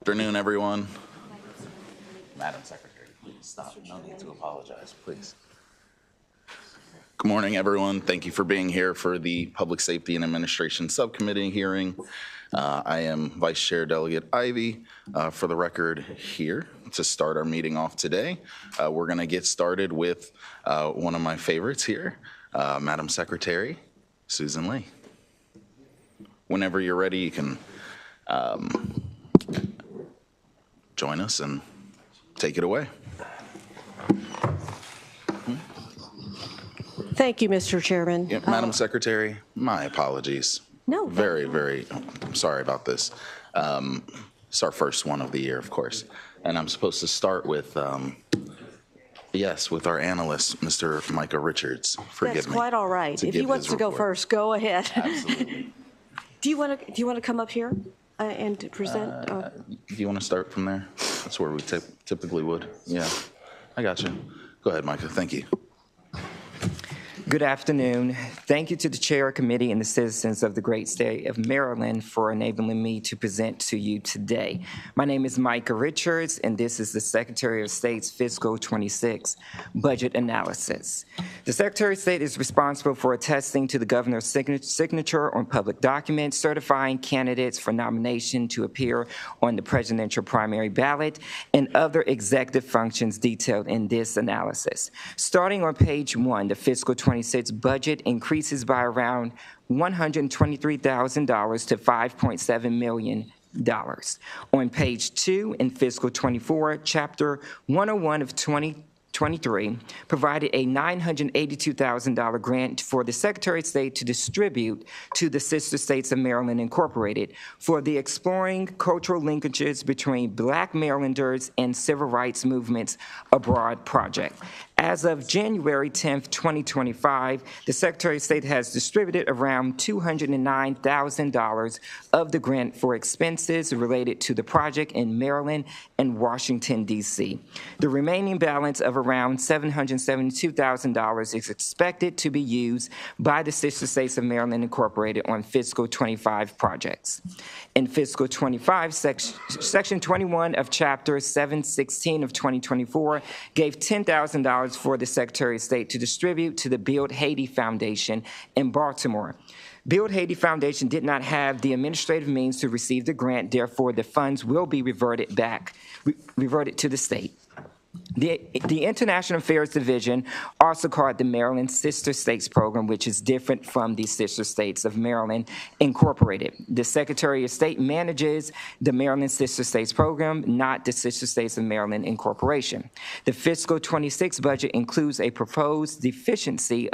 Afternoon, everyone. Madam Secretary, please stop. No need to apologize, please. Good morning, everyone. Thank you for being here for the Public Safety and Administration Subcommittee hearing. I am Vice Chair Delegate Ivy. For the record here to start our meeting off today, we're going to get started with one of my favorites here, Madam Secretary Susan Lee. Whenever you're ready, you can join us and take it away. Thank you, Mr. Chairman. Yeah, Madam Secretary, my apologies. No. I'm sorry about this. It's our first one of the year, of course. And I'm supposed to start with, with our analyst, Mr. Micah Richards. Forgive me. That's quite all right. If he wants to go first, go ahead. Absolutely. Do you want to come up here and present? Do you want to start from there? That's where we typically would. Yeah, I got you. Go ahead, Micah. Thank you. Good afternoon. Thank you to the Chair, Committee, and the citizens of the great state of Maryland for enabling me to present to you today. My name is Micah Richards, and this is the Secretary of State's Fiscal 26 Budget Analysis. The Secretary of State is responsible for attesting to the governor's signature on public documents, certifying candidates for nomination to appear on the presidential primary ballot, and other executive functions detailed in this analysis. Starting on page 1, the Fiscal 26 budget increases by around $123,000 to $5.7 million. On page 2 in Fiscal 24, Chapter 101 of 2023 provided a $982,000 grant for the Secretary of State to distribute to the sister states of Maryland Incorporated for the Exploring Cultural Linkages Between Black Marylanders and Civil Rights Movements Abroad project. As of January 10, 2025, the Secretary of State has distributed around $209,000 of the grant for expenses related to the project in Maryland and Washington, D.C. The remaining balance of around $772,000 is expected to be used by the sister states of Maryland Incorporated on Fiscal 25 projects. In Fiscal 25, Section 21 of Chapter 716 of 2024 gave $10,000 for the Secretary of State to distribute to the Build Haiti Foundation in Baltimore. Build Haiti Foundation did not have the administrative means to receive the grant, therefore the funds will be reverted to the state. The International Affairs Division, also called the Maryland Sister States Program, which is different from the Sister States of Maryland Incorporated. The Secretary of State manages the Maryland Sister States Program, not the Sister States of Maryland Incorporation. The Fiscal 26 budget includes a proposed deficiency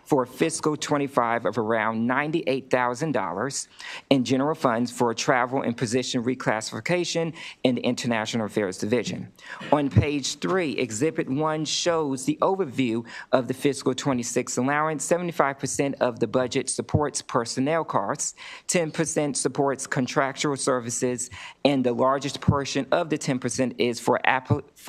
for Fiscal 25 of around $98,000 in general funds for travel and position reclassification in the International Affairs Division. On page 3, Exhibit 1 shows the overview of the Fiscal 26 allowance. 75% of the budget supports personnel costs, 10% supports contractual services, and the largest portion of the 10% is for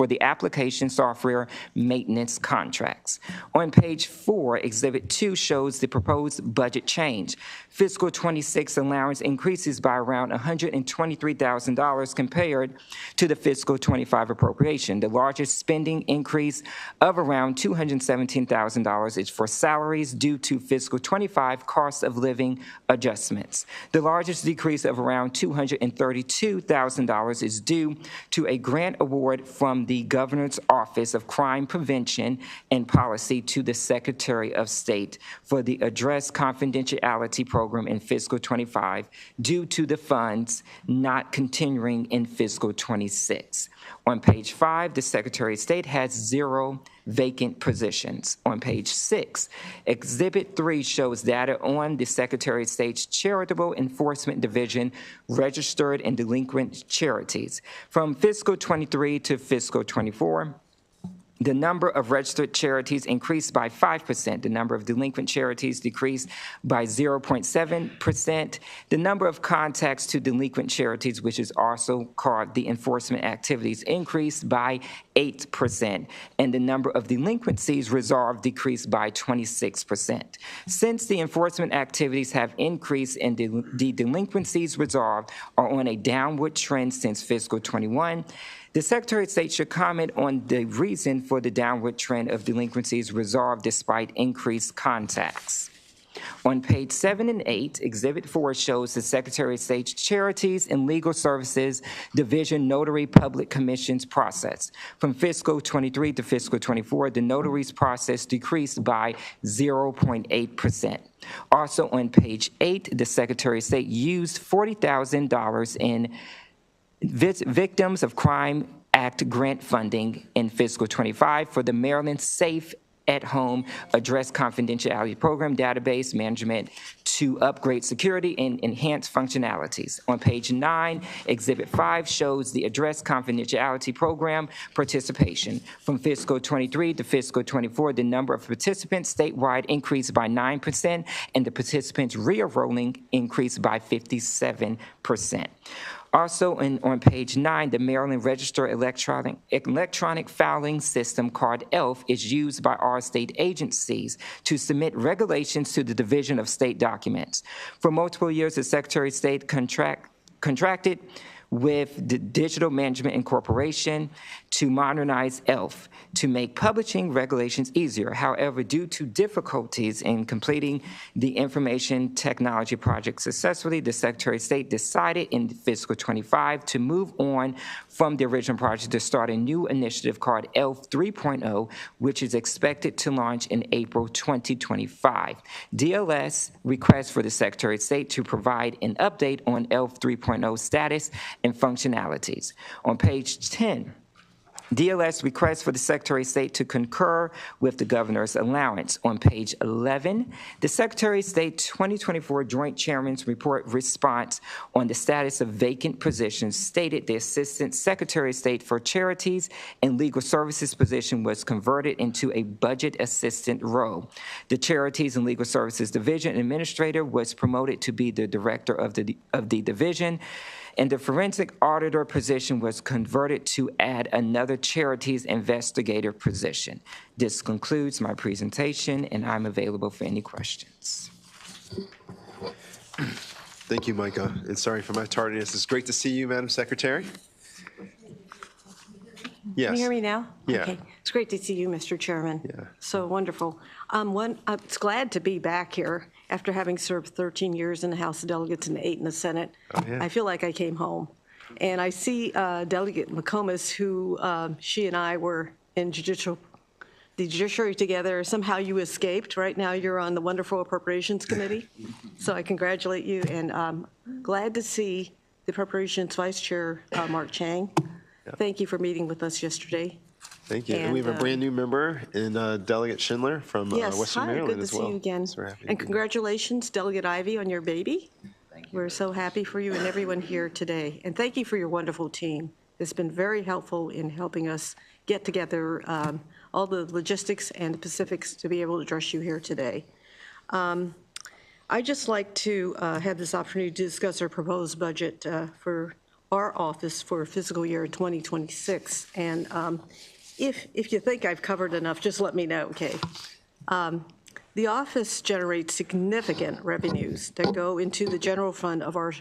the application software maintenance contracts. On page 4, Exhibit 2 shows the proposed budget change. Fiscal 26 allowance increases by around $123,000 compared to the Fiscal 25 appropriation. The largest spending increase of around $217,000 is for salaries due to Fiscal 25 cost of living adjustments. The largest decrease of around $232,000 is due to a grant award from the Governor's Office of Crime Prevention and Policy to the Secretary of State for the Address Confidentiality Program in Fiscal 25 due to the funds not continuing in Fiscal 26. On page 5, the Secretary of State has 0 vacant positions. On page 6, Exhibit 3 shows data on the Secretary of State's Charitable Enforcement Division registered and delinquent charities. From Fiscal 23 to Fiscal 24, the number of registered charities increased by 5%. The number of delinquent charities decreased by 0.7%. The number of contacts to delinquent charities, which is also called the enforcement activities, increased by 8%, and the number of delinquencies resolved decreased by 26%. Since the enforcement activities have increased and the delinquencies resolved are on a downward trend since fiscal 21, the Secretary of State should comment on the reason for the downward trend of delinquencies resolved despite increased contacts. On page 7 and 8, Exhibit 4 shows the Secretary of State's Charities and Legal Services Division Notary Public Commissions process. From fiscal 23 to fiscal 24, the notaries process decreased by 0.8%. Also on page 8, the Secretary of State used $40,000 in Victims of Crime Act grant funding in fiscal 25 for the Maryland Safe at Home Address Confidentiality Program database management to upgrade security and enhance functionalities. On page 9, Exhibit 5 shows the Address Confidentiality Program participation. From fiscal 23 to fiscal 24, the number of participants statewide increased by 9%, and the participants re-enrolling increased by 57%. Also, on page 9, the Maryland Register Electronic Filing System, called ELF, is used by our state agencies to submit regulations to the Division of State Documents. For multiple years, the Secretary of State contracted with the Digital Management Incorporation to modernize ELF to make publishing regulations easier. However, due to difficulties in completing the information technology project successfully, the Secretary of State decided in fiscal 25 to move on from the original project to start a new initiative called ELF 3.0, which is expected to launch in April 2025. DLS requests for the Secretary of State to provide an update on ELF 3.0 status and functionalities. On page 10, DLS requests for the Secretary of State to concur with the governor's allowance. On page 11, the Secretary of State 2024 Joint Chairman's Report response on the status of vacant positions stated the Assistant Secretary of State for Charities and Legal Services position was converted into a budget assistant role. The Charities and Legal Services Division Administrator was promoted to be the director of the division, and the forensic auditor position was converted to add another charities investigator position. This concludes my presentation, and I'm available for any questions. Thank you, Micah, and sorry for my tardiness. It's great to see you, Madam Secretary. Yes. Can you hear me now? Yeah. Okay. It's great to see you, Mr. Chairman. Yeah. So wonderful. I'm glad to be back here after having served 13 years in the House of Delegates and 8 in the Senate. Oh, yeah. I feel like I came home. And I see Delegate McComas, who she and I were in the judiciary together. Somehow you escaped. Right now you're on the wonderful Appropriations Committee. So I congratulate you, and I'm glad to see the Appropriations Vice Chair, Mark Chang. Yep. Thank you for meeting with us yesterday. Thank you. And we have a brand new member in Delegate Schindler from Western Maryland as well. Good to see you again. So we're happy to And be here. congratulations, Delegate Ivy, on your baby. Thank you. We're so happy for you and everyone here today. And thank you for your wonderful team. It's been very helpful in helping us get together all the logistics and the specifics to be able to address you here today. I'd just like to have this opportunity to discuss our proposed budget for our office for fiscal year 2026. And if you think I've covered enough, just let me know, okay? The office generates significant revenues that go into the general fund of our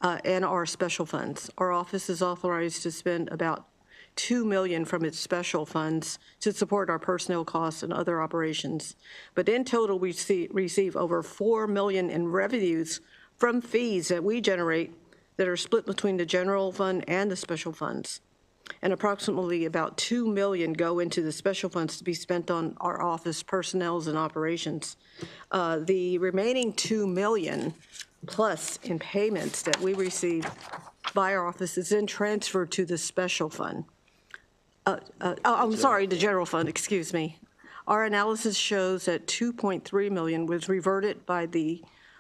and our special funds. Our office is authorized to spend about $2 million from its special funds to support our personnel costs and other operations. But in total, we receive over $4 million in revenues from fees that we generate that are split between the general fund and the special funds. And approximately about $2 million go into the special funds to be spent on our office personnel and operations. The remaining $2 million plus in payments that we receive by our office is then transferred to the special fund. I'm sorry, the general fund, excuse me. Our analysis shows that $2.3 million was reverted by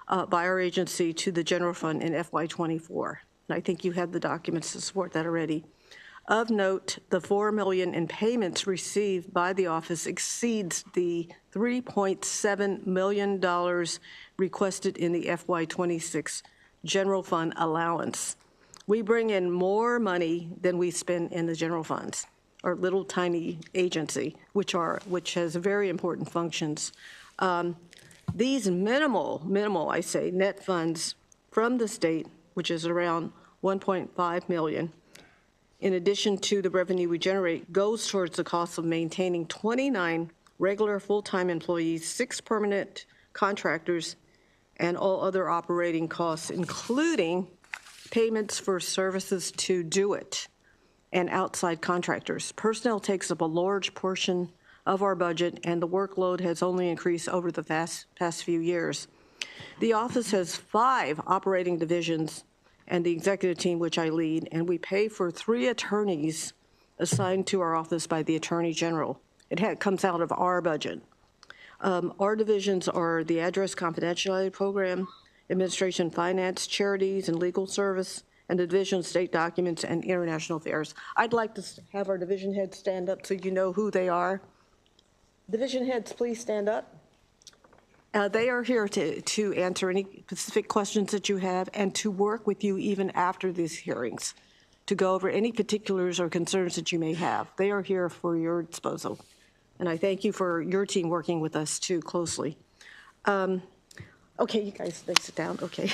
our agency to the general fund in FY24. And I think you have the documents to support that already. Of note, the $4 million in payments received by the office exceeds the $3.7 million requested in the FY26 general fund allowance. We bring in more money than we spend in the general funds. our little tiny agency, which has very important functions. These minimal, I say, net funds from the state, which is around 1.5 million, in addition to the revenue we generate, goes towards the cost of maintaining 29 regular full-time employees, 6 permanent contractors, and all other operating costs, including payments for services to do it and outside contractors. Personnel takes up a large portion of our budget, and the workload has only increased over the past few years. The office has 5 operating divisions and the executive team, which I lead, and we pay for 3 attorneys assigned to our office by the Attorney General. It comes out of our budget. Our divisions are the Address Confidentiality Program, Administration, Finance, Charities, and Legal Service, and the Division of State Documents and International Affairs. I'd like to have our division heads stand up so you know who they are. Division heads, please stand up. They are here to answer any specific questions that you have and to work with you even after these hearings, to go over any particulars or concerns that you may have. They are here for your disposal. And I thank you for your team working with us too closely. Okay, you guys, they sit down, okay.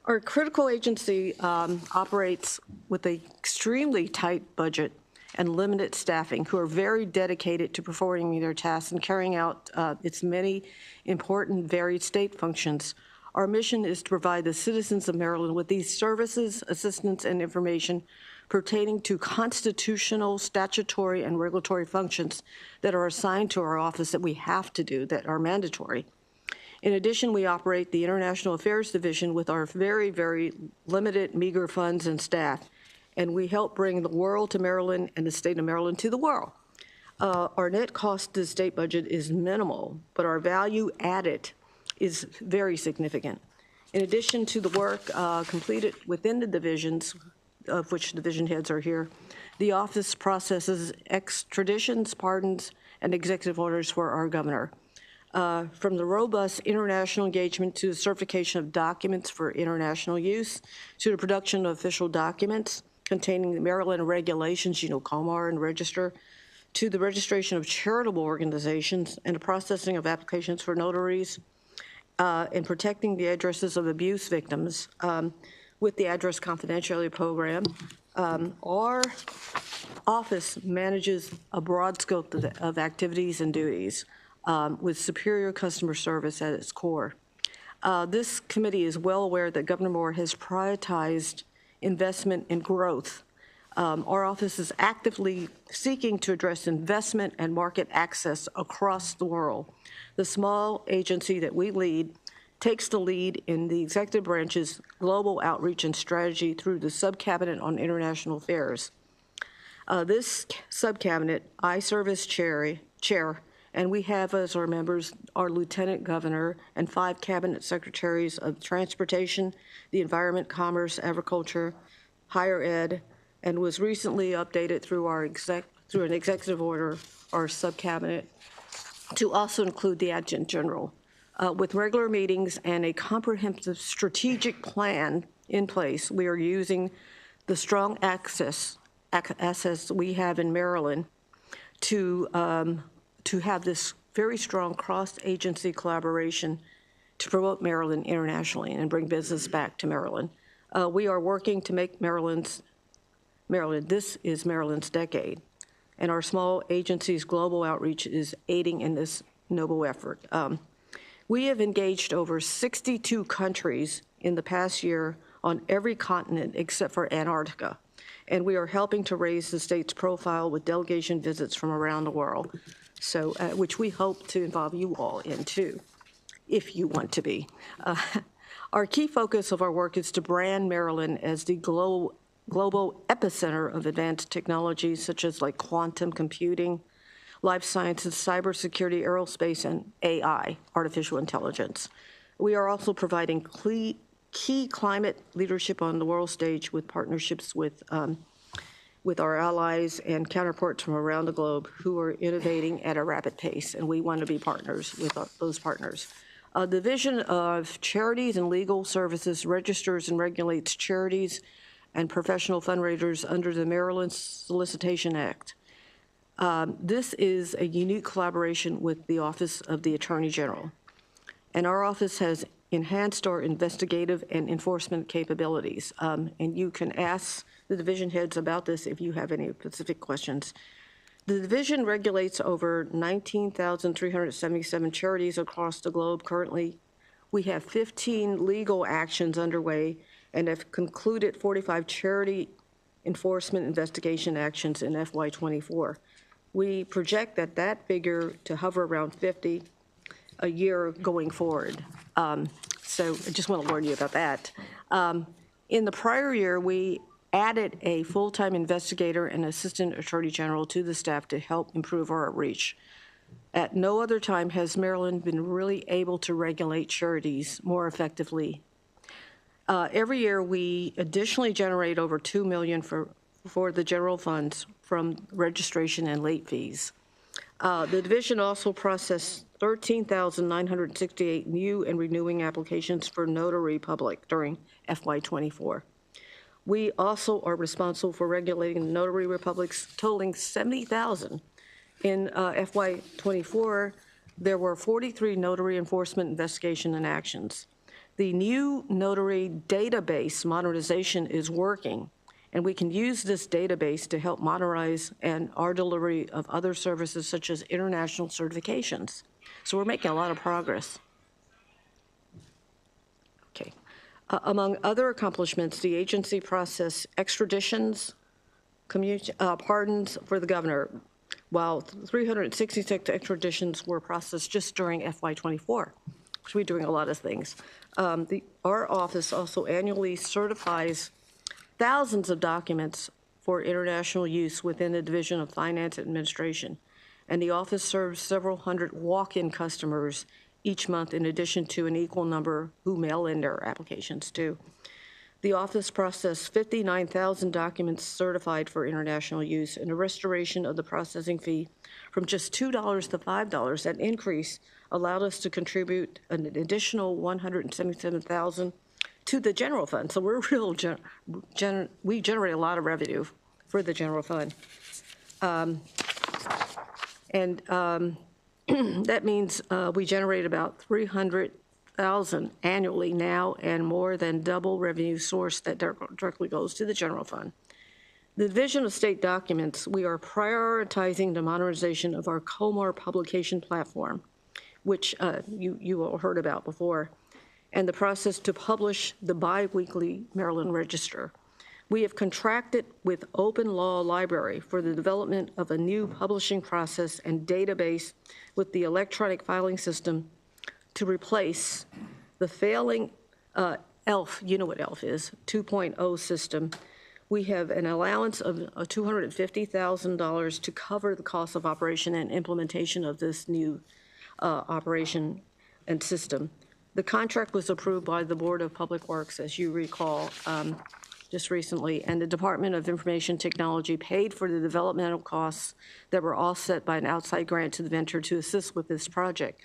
Our critical agency operates with an extremely tight budget and limited staffing, who are very dedicated to performing their tasks and carrying out its many important varied state functions. Our mission is to provide the citizens of Maryland with these services, assistance, and information pertaining to constitutional, statutory, and regulatory functions that are assigned to our office that we have to do, that are mandatory. In addition, we operate the International Affairs Division with our very, very limited, meager funds and staff, and we help bring the world to Maryland and the state of Maryland to the world. Our net cost to the state budget is minimal, but our value added is very significant. In addition to the work completed within the divisions, of which division heads are here, the office processes extraditions, pardons, and executive orders for our governor. From the robust international engagement to the certification of documents for international use, to the production of official documents containing the Maryland regulations, COMAR and register, to the registration of charitable organizations and the processing of applications for notaries, and protecting the addresses of abuse victims with the Address Confidentiality Program. Our office manages a broad scope of activities and duties with superior customer service at its core. This committee is well aware that Governor Moore has prioritized investment and growth. Our office is actively seeking to address investment and market access across the world. The small agency that we lead takes the lead in the executive branch's global outreach and strategy through the Subcabinet on International Affairs. This subcabinet, I serve as chair, and we have as our members our Lieutenant Governor and 5 cabinet secretaries of Transportation, the Environment, Commerce, Agriculture, Higher Ed, and was recently updated through an executive order, our subcabinet, to also include the Adjutant General. With regular meetings and a comprehensive strategic plan in place, we are using the strong assets we have in Maryland to have this very strong cross-agency collaboration to promote Maryland internationally and bring business back to Maryland. We are working to make this is Maryland's decade, and our small agency's global outreach is aiding in this noble effort. We have engaged over 62 countries in the past year on every continent except for Antarctica, and we are helping to raise the state's profile with delegation visits from around the world, so which we hope to involve you all in too, if you want to be. Our key focus of our work is to brand Maryland as the global epicenter of advanced technologies such as like quantum computing, life sciences, cybersecurity, aerospace, and AI, artificial intelligence. We are also providing key climate leadership on the world stage with partnerships with our allies and counterparts from around the globe who are innovating at a rapid pace, and we want to be partners with those partners. The Division of Charities and Legal Services registers and regulates charities and professional fundraisers under the Maryland Solicitation Act. This is a unique collaboration with the Office of the Attorney General. And our office has enhanced our investigative and enforcement capabilities. And you can ask the division heads about this if you have any specific questions. The division regulates over 19,377 charities across the globe. Currently, we have 15 legal actions underway and have concluded 45 charity enforcement investigation actions in FY24. We project that figure to hover around 50 a year going forward. So I just want to warn you about that. In the prior year, we added a full-time investigator and assistant attorney general to the staff to help improve our outreach. At no other time has Maryland been really able to regulate charities more effectively. Every year, we additionally generate over $2 million for the general funds from registration and late fees. The division also processed 13,968 new and renewing applications for notary public during FY24. We also are responsible for regulating notary republics totaling 70,000. In FY24, there were 43 notary enforcement investigation and actions. The new notary database modernization is working, and we can use this database to help modernize and our delivery of other services such as international certifications. So we're making a lot of progress. Okay. Among other accomplishments, the agency processed extraditions, pardons for the governor, while 366 extraditions were processed just during FY24. So we're doing a lot of things. Our office also annually certifies thousands of documents for international use within the Division of Finance and Administration, and the office serves several hundred walk-in customers each month, in addition to an equal number who mail in their applications too. The office processed 59,000 documents certified for international use, and a restoration of the processing fee from just $2 to $5. That increase allowed us to contribute an additional $177,000 to the general fund. So we're we generate a lot of revenue for the general fund. That means we generate about $300,000 annually now, and more than double revenue source that directly goes to the general fund. The Division of State Documents, we are prioritizing the modernization of our Comar publication platform, which you all heard about before, and the process to publish the bi-weekly Maryland Register. We have contracted with Open Law Library for the development of a new publishing process and database with the electronic filing system to replace the failing ELF, you know what ELF is, 2.0 system. We have an allowance of $250,000 to cover the cost of operation and implementation of this new operation and system. The contract was approved by the Board of Public Works, as you recall, just recently, and the Department of Information Technology paid for the developmental costs that were offset by an outside grant to the vendor to assist with this project.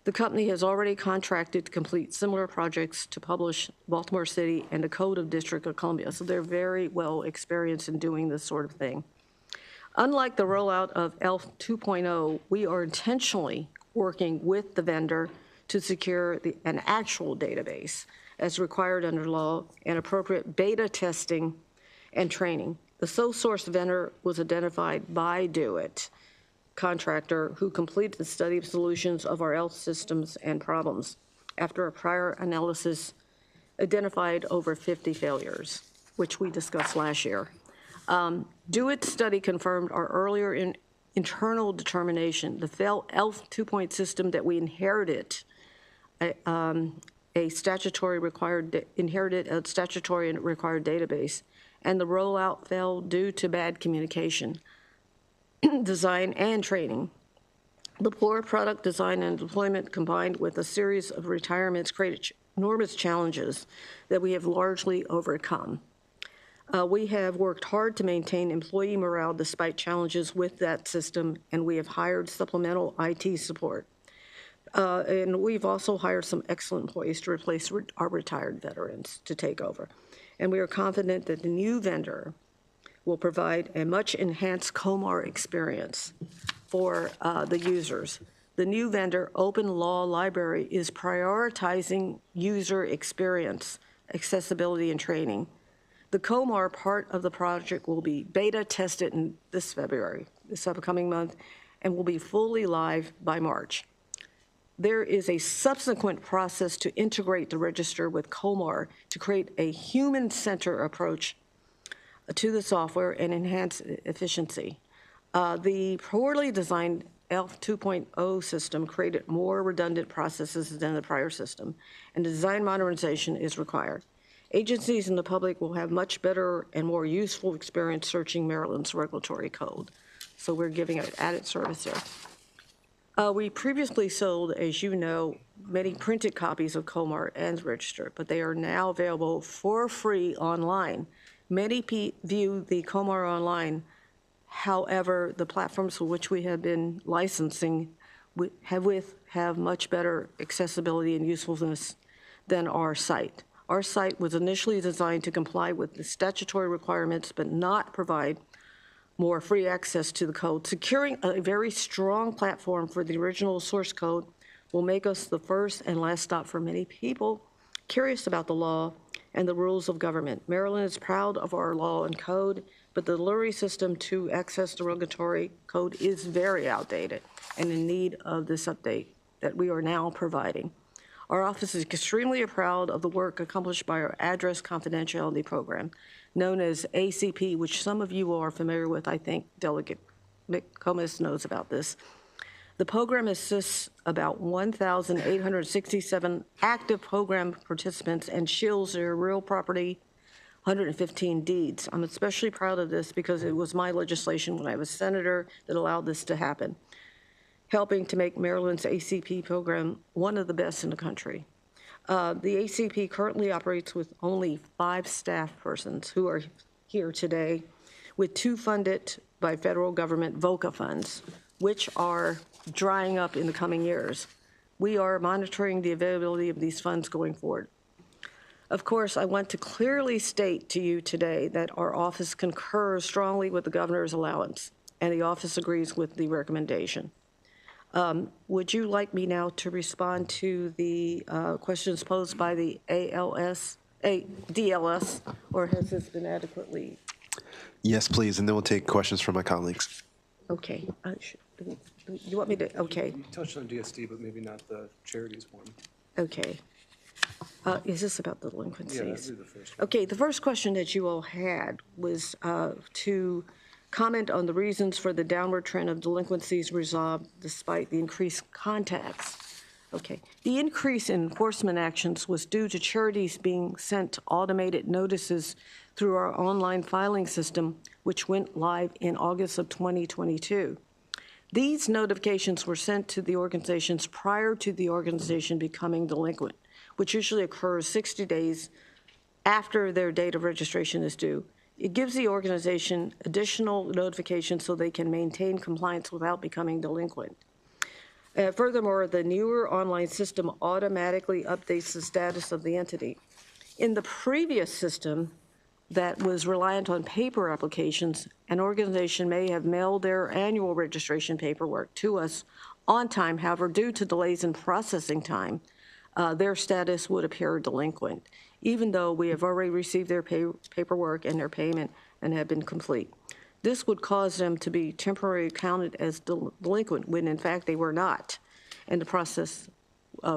The company has already contracted to complete similar projects to publish Baltimore City and the Code of District of Columbia, so they're very well experienced in doing this sort of thing. Unlike the rollout of ELF 2.0, we are intentionally working with the vendor to secure an actual database as required under law and appropriate beta testing and training. The sole source vendor was identified by DoIT contractor who completed the study of solutions of our ELF systems and problems. After a prior analysis, identified over 50 failures, which we discussed last year. DoIT study confirmed our earlier internal determination. The failed ELF 2.0 system that we inherited inherited a statutory and required database, and the rollout failed due to bad communication, design, and training. The poor product design and deployment combined with a series of retirements created enormous challenges that we have largely overcome. We have worked hard to maintain employee morale despite challenges with that system, and we have hired supplemental IT support. And we've also hired some excellent employees to replace our retired veterans to take over. and we are confident that the new vendor will provide a much enhanced COMAR experience for the users. The new vendor, Open Law Library, is prioritizing user experience, accessibility, and training. The COMAR part of the project will be beta tested in this February, this upcoming month, and will be fully live by March. There is a subsequent process to integrate the register with COMAR to create a human-centered approach to the software and enhance efficiency. The poorly designed ELF 2.0 system created more redundant processes than the prior system, and design modernization is required. Agencies and the public will have much better and more useful experience searching Maryland's regulatory code. So we're giving an added service here. We previously sold, as you know, many printed copies of COMAR and Register, but they are now available for free online. Many view the COMAR online. However, the platforms for which we have been licensing have much better accessibility and usefulness than our site. Our site was initially designed to comply with the statutory requirements, but not provide more free access to the code. Securing a very strong platform for the original source code will make us the first and last stop for many people curious about the law and the rules of government. Maryland is proud of our law and code, but the delivery system to access the regulatory code is very outdated and in need of this update that we are now providing. Our office is extremely proud of the work accomplished by our Address Confidentiality Program, known as ACP, which some of you are familiar with. I think Delegate McComas knows about this. The program assists about 1,867 active program participants and shields their real property 115 deeds. I'm especially proud of this because it was my legislation when I was senator that allowed this to happen, helping to make Maryland's ACP program one of the best in the country. The ACP currently operates with only 5 staff persons who are here today, with 2 funded by federal government VOCA funds, which are drying up in the coming years. We are monitoring the availability of these funds going forward. Of course, I want to clearly state to you today that our office concurs strongly with the governor's allowance, and the office agrees with the recommendation. Would you like me now to respond to the questions posed by the DLS, or has this been adequately? Yes, please, and then we'll take questions from my colleagues. Okay. You want me to? Okay. You touched on DSD, but maybe not the charities one. Okay. Is this about the delinquencies? Yeah, that'd be the first one. Okay, the first question that you all had was to comment on the reasons for the downward trend of delinquencies resolved despite the increased contacts. Okay, the increase in enforcement actions was due to charities being sent automated notices through our online filing system, which went live in August of 2022. These notifications were sent to the organizations prior to the organization becoming delinquent, which usually occurs 60 days after their date of registration is due. It gives the organization additional notification so they can maintain compliance without becoming delinquent. Furthermore, the newer online system automatically updates the status of the entity. In the previous system that was reliant on paper applications, an organization may have mailed their annual registration paperwork to us on time. However, due to delays in processing time, their status would appear delinquent, even though we have already received their paperwork and their payment and have been complete. This would cause them to be temporarily counted as delinquent when in fact they were not, and the process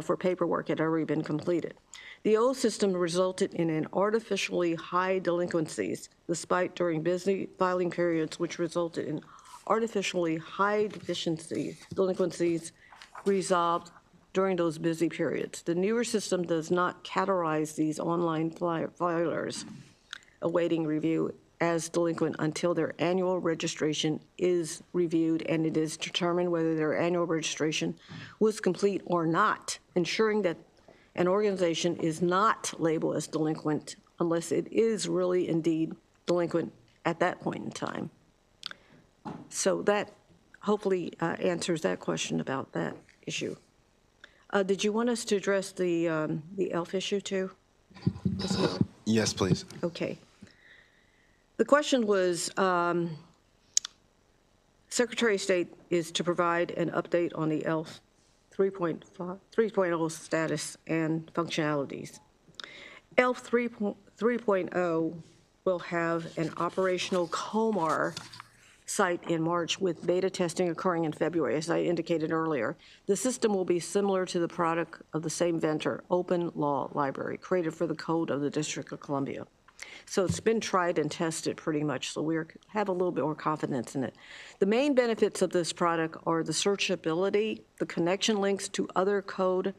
for paperwork had already been completed. The old system resulted in an artificially high delinquencies, despite during busy filing periods, which resulted in artificially high delinquencies resolved during those busy periods. The newer system does not categorize these online filers awaiting review as delinquent until their annual registration is reviewed and it is determined whether their annual registration was complete or not, ensuring that an organization is not labeled as delinquent unless it is really indeed delinquent at that point in time. So that hopefully answers that question about that issue. Did you want us to address the ELF issue too? Yes, please. Okay. The question was, Secretary of State is to provide an update on the ELF 3.0 status and functionalities. ELF 3.0 will have an operational COMAR site in March with beta testing occurring in February, as I indicated earlier. The system will be similar to the product of the same vendor, Open Law Library, created for the Code of the District of Columbia. So it's been tried and tested pretty much, so we have a little bit more confidence in it. The main benefits of this product are the searchability, the connection links to other code,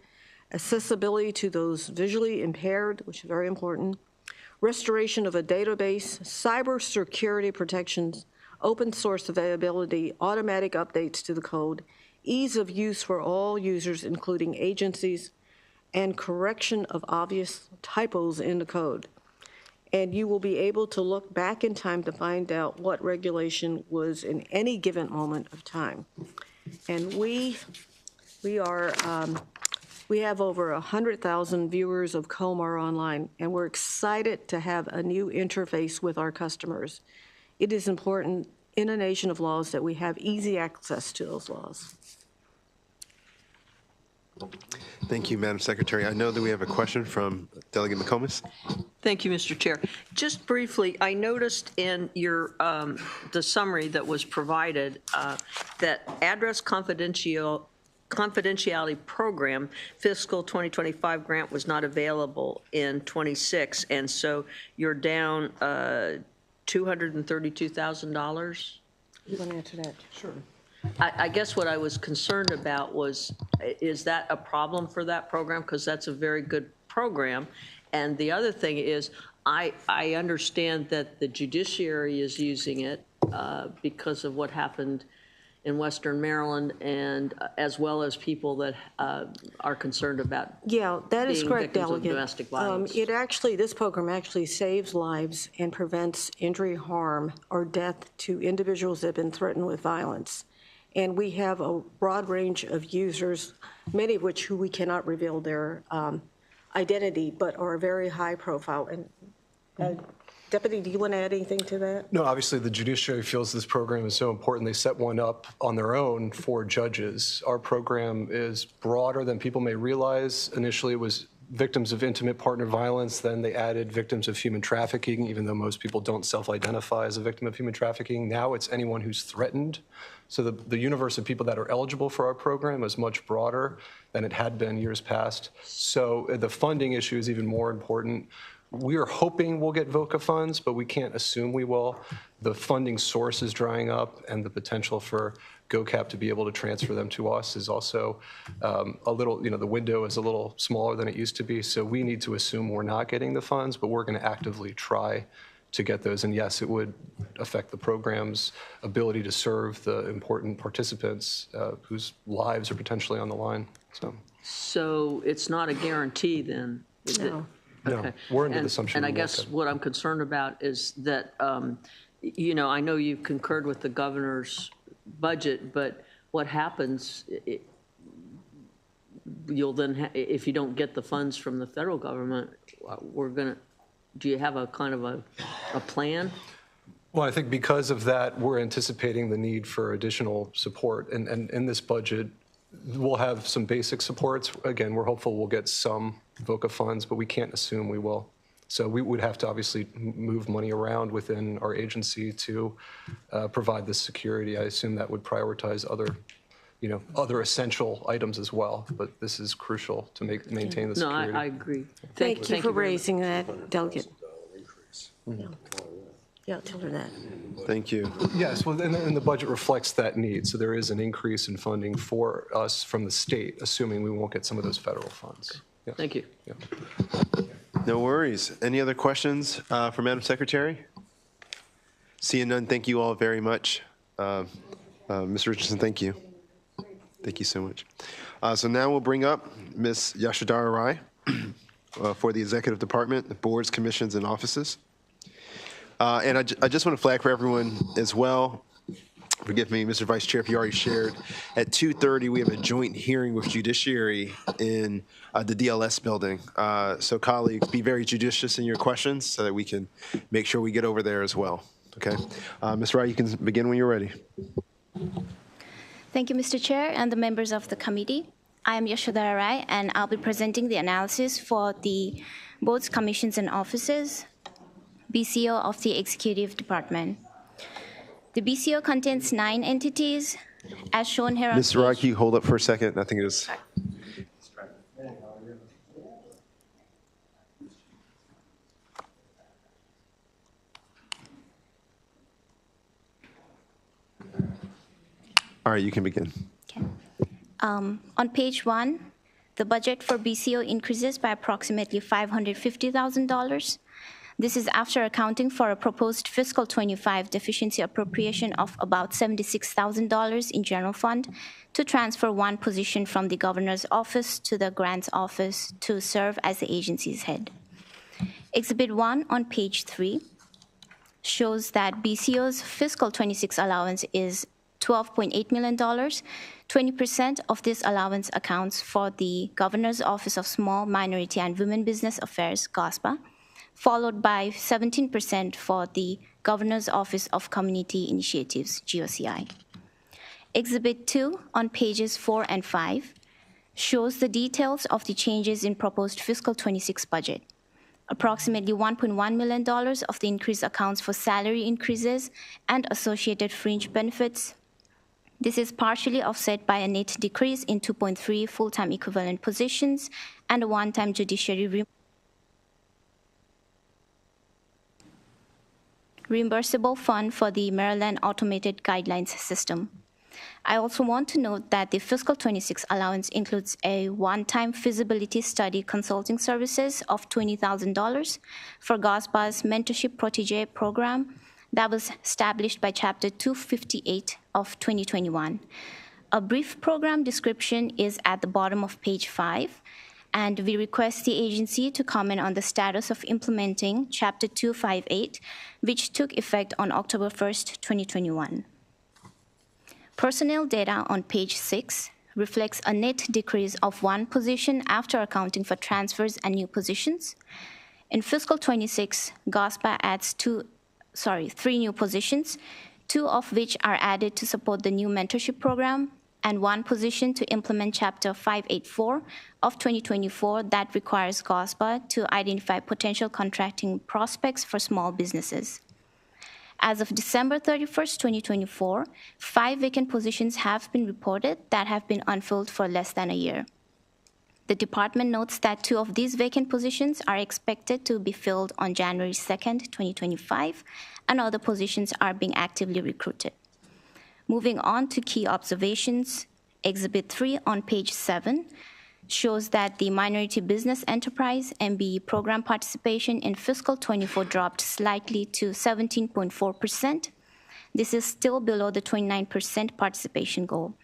accessibility to those visually impaired, which is very important, restoration of a database, cybersecurity protections, open source availability, automatic updates to the code, ease of use for all users, including agencies, and correction of obvious typos in the code. And you will be able to look back in time to find out what regulation was in any given moment of time. And we have over 100,000 viewers of COMAR online, and we're excited to have a new interface with our customers. It is important in a nation of laws that we have easy access to those laws. Thank you, Madam Secretary. I know that we have a question from Delegate McComas. Thank you, Mr. Chair. Just briefly, I noticed in your, the summary that was provided, that address confidentiality program fiscal 2025 grant was not available in 26, and so you're down $232,000. You want to answer that? Sure. I guess what I was concerned about was, is that a problem for that program? Because that's a very good program. And the other thing is, I understand that the judiciary is using it because of what happened in Western Maryland, and as well as people that are concerned about that is being correct, victims of Delegate. domestic violence. This program actually saves lives and prevents injury, harm, or death to individuals that have been threatened with violence. And we have a broad range of users, many of which who we cannot reveal their identity, but are very high profile. And Deputy, do you want to add anything to that? No, obviously, the judiciary feels this program is so important, they set one up on their own for judges. Our program is broader than people may realize. Initially, it was victims of intimate partner violence, then they added victims of human trafficking, even though most people don't self-identify as a victim of human trafficking. Now it's anyone who's threatened. So the universe of people that are eligible for our program is much broader than it had been years past. So the funding issue is even more important. We are hoping we'll get VOCA funds, but we can't assume we will. The funding source is drying up, and the potential for GOCAP to be able to transfer them to us is also a little, the window is a little smaller than it used to be. So we need to assume we're not getting the funds, but we're going to actively try to get those. And yes, it would affect the program's ability to serve the important participants whose lives are potentially on the line. So it's not a guarantee then? No. Okay. No, we're under the assumption. And I we won't guess get it. what I'm concerned about is that, I know you've concurred with the governor's budget, but what happens, you'll then, if you don't get the funds from the federal government, do you have a kind of a plan? Well, I think because of that, we're anticipating the need for additional support. And in this budget, we'll have some basic supports. Again, we're hopeful we'll get some VOCA funds, but we can't assume we will. So we would have to obviously move money around within our agency to provide this security. I assume that would prioritize other essential items as well, but this is crucial to maintain the No, security. I agree. Thank you for very much. raising that, Delegate. Yeah, tell her that. Thank you. Yes, well, and the budget reflects that need. So there is an increase in funding for us from the state, assuming we won't get some of those federal funds. Yes. Thank you. Yeah. No worries. Any other questions for Madam Secretary? Seeing none, thank you all very much. Ms. Richardson, thank you. Thank you so much. So now we'll bring up Ms. Yashadara Rai for the Executive Department, the boards, commissions, and offices. And I just want to flag for everyone as well, forgive me, Mr. Vice Chair, if you already shared, at 2:30, we have a joint hearing with Judiciary in the DLS building. So colleagues, be very judicious in your questions so that we can make sure we get over there as well. Okay? Ms. Wright, you can begin when you're ready. Thank you, Mr. Chair, and the members of the committee. I am Yashodhara Rai, and I'll be presenting the analysis for the boards, commissions, and offices, BCO of the Executive Department. The BCO contains 9 entities, as shown here on Ms. Wright, can you hold up for a second? I think it is. All right, you can begin. Okay. On page 1, the budget for BCO increases by approximately $550,000. This is after accounting for a proposed fiscal 25 deficiency appropriation of about $76,000 in general fund to transfer 1 position from the governor's office to the grants office to serve as the agency's head. Exhibit 1 on page 3 shows that BCO's fiscal 26 allowance is $12.8 million. 20% of this allowance accounts for the Governor's Office of Small, Minority, and Women Business Affairs, GOSPA, followed by 17% for the Governor's Office of Community Initiatives, GOCI. Exhibit 2 on pages 4 and 5 shows the details of the changes in proposed fiscal 26 budget. Approximately $1.1 million of the increase accounts for salary increases and associated fringe benefits. This is partially offset by a net decrease in 2.3 full-time equivalent positions and a one-time judiciary reimbursable fund for the Maryland Automated Guidelines System. I also want to note that the fiscal 26 allowance includes a one-time feasibility study consulting services of $20,000 for GOSPA's Mentorship Protégé program that was established by Chapter 258 of 2021. A brief program description is at the bottom of page 5, and we request the agency to comment on the status of implementing Chapter 258, which took effect on October 1st, 2021. Personnel data on page 6 reflects a net decrease of 1 position after accounting for transfers and new positions. In fiscal 26, GOSPA adds 3 new positions, 2 of which are added to support the new mentorship program, and 1 position to implement Chapter 584 of 2024 that requires GOSPA to identify potential contracting prospects for small businesses. As of December 31st, 2024, 5 vacant positions have been reported that have been unfilled for less than a year. The department notes that 2 of these vacant positions are expected to be filled on January 2nd, 2025, and other positions are being actively recruited. Moving on to key observations, Exhibit 3 on page 7 shows that the Minority Business Enterprise MBE program participation in fiscal 24 dropped slightly to 17.4%. This is still below the 29% participation goal.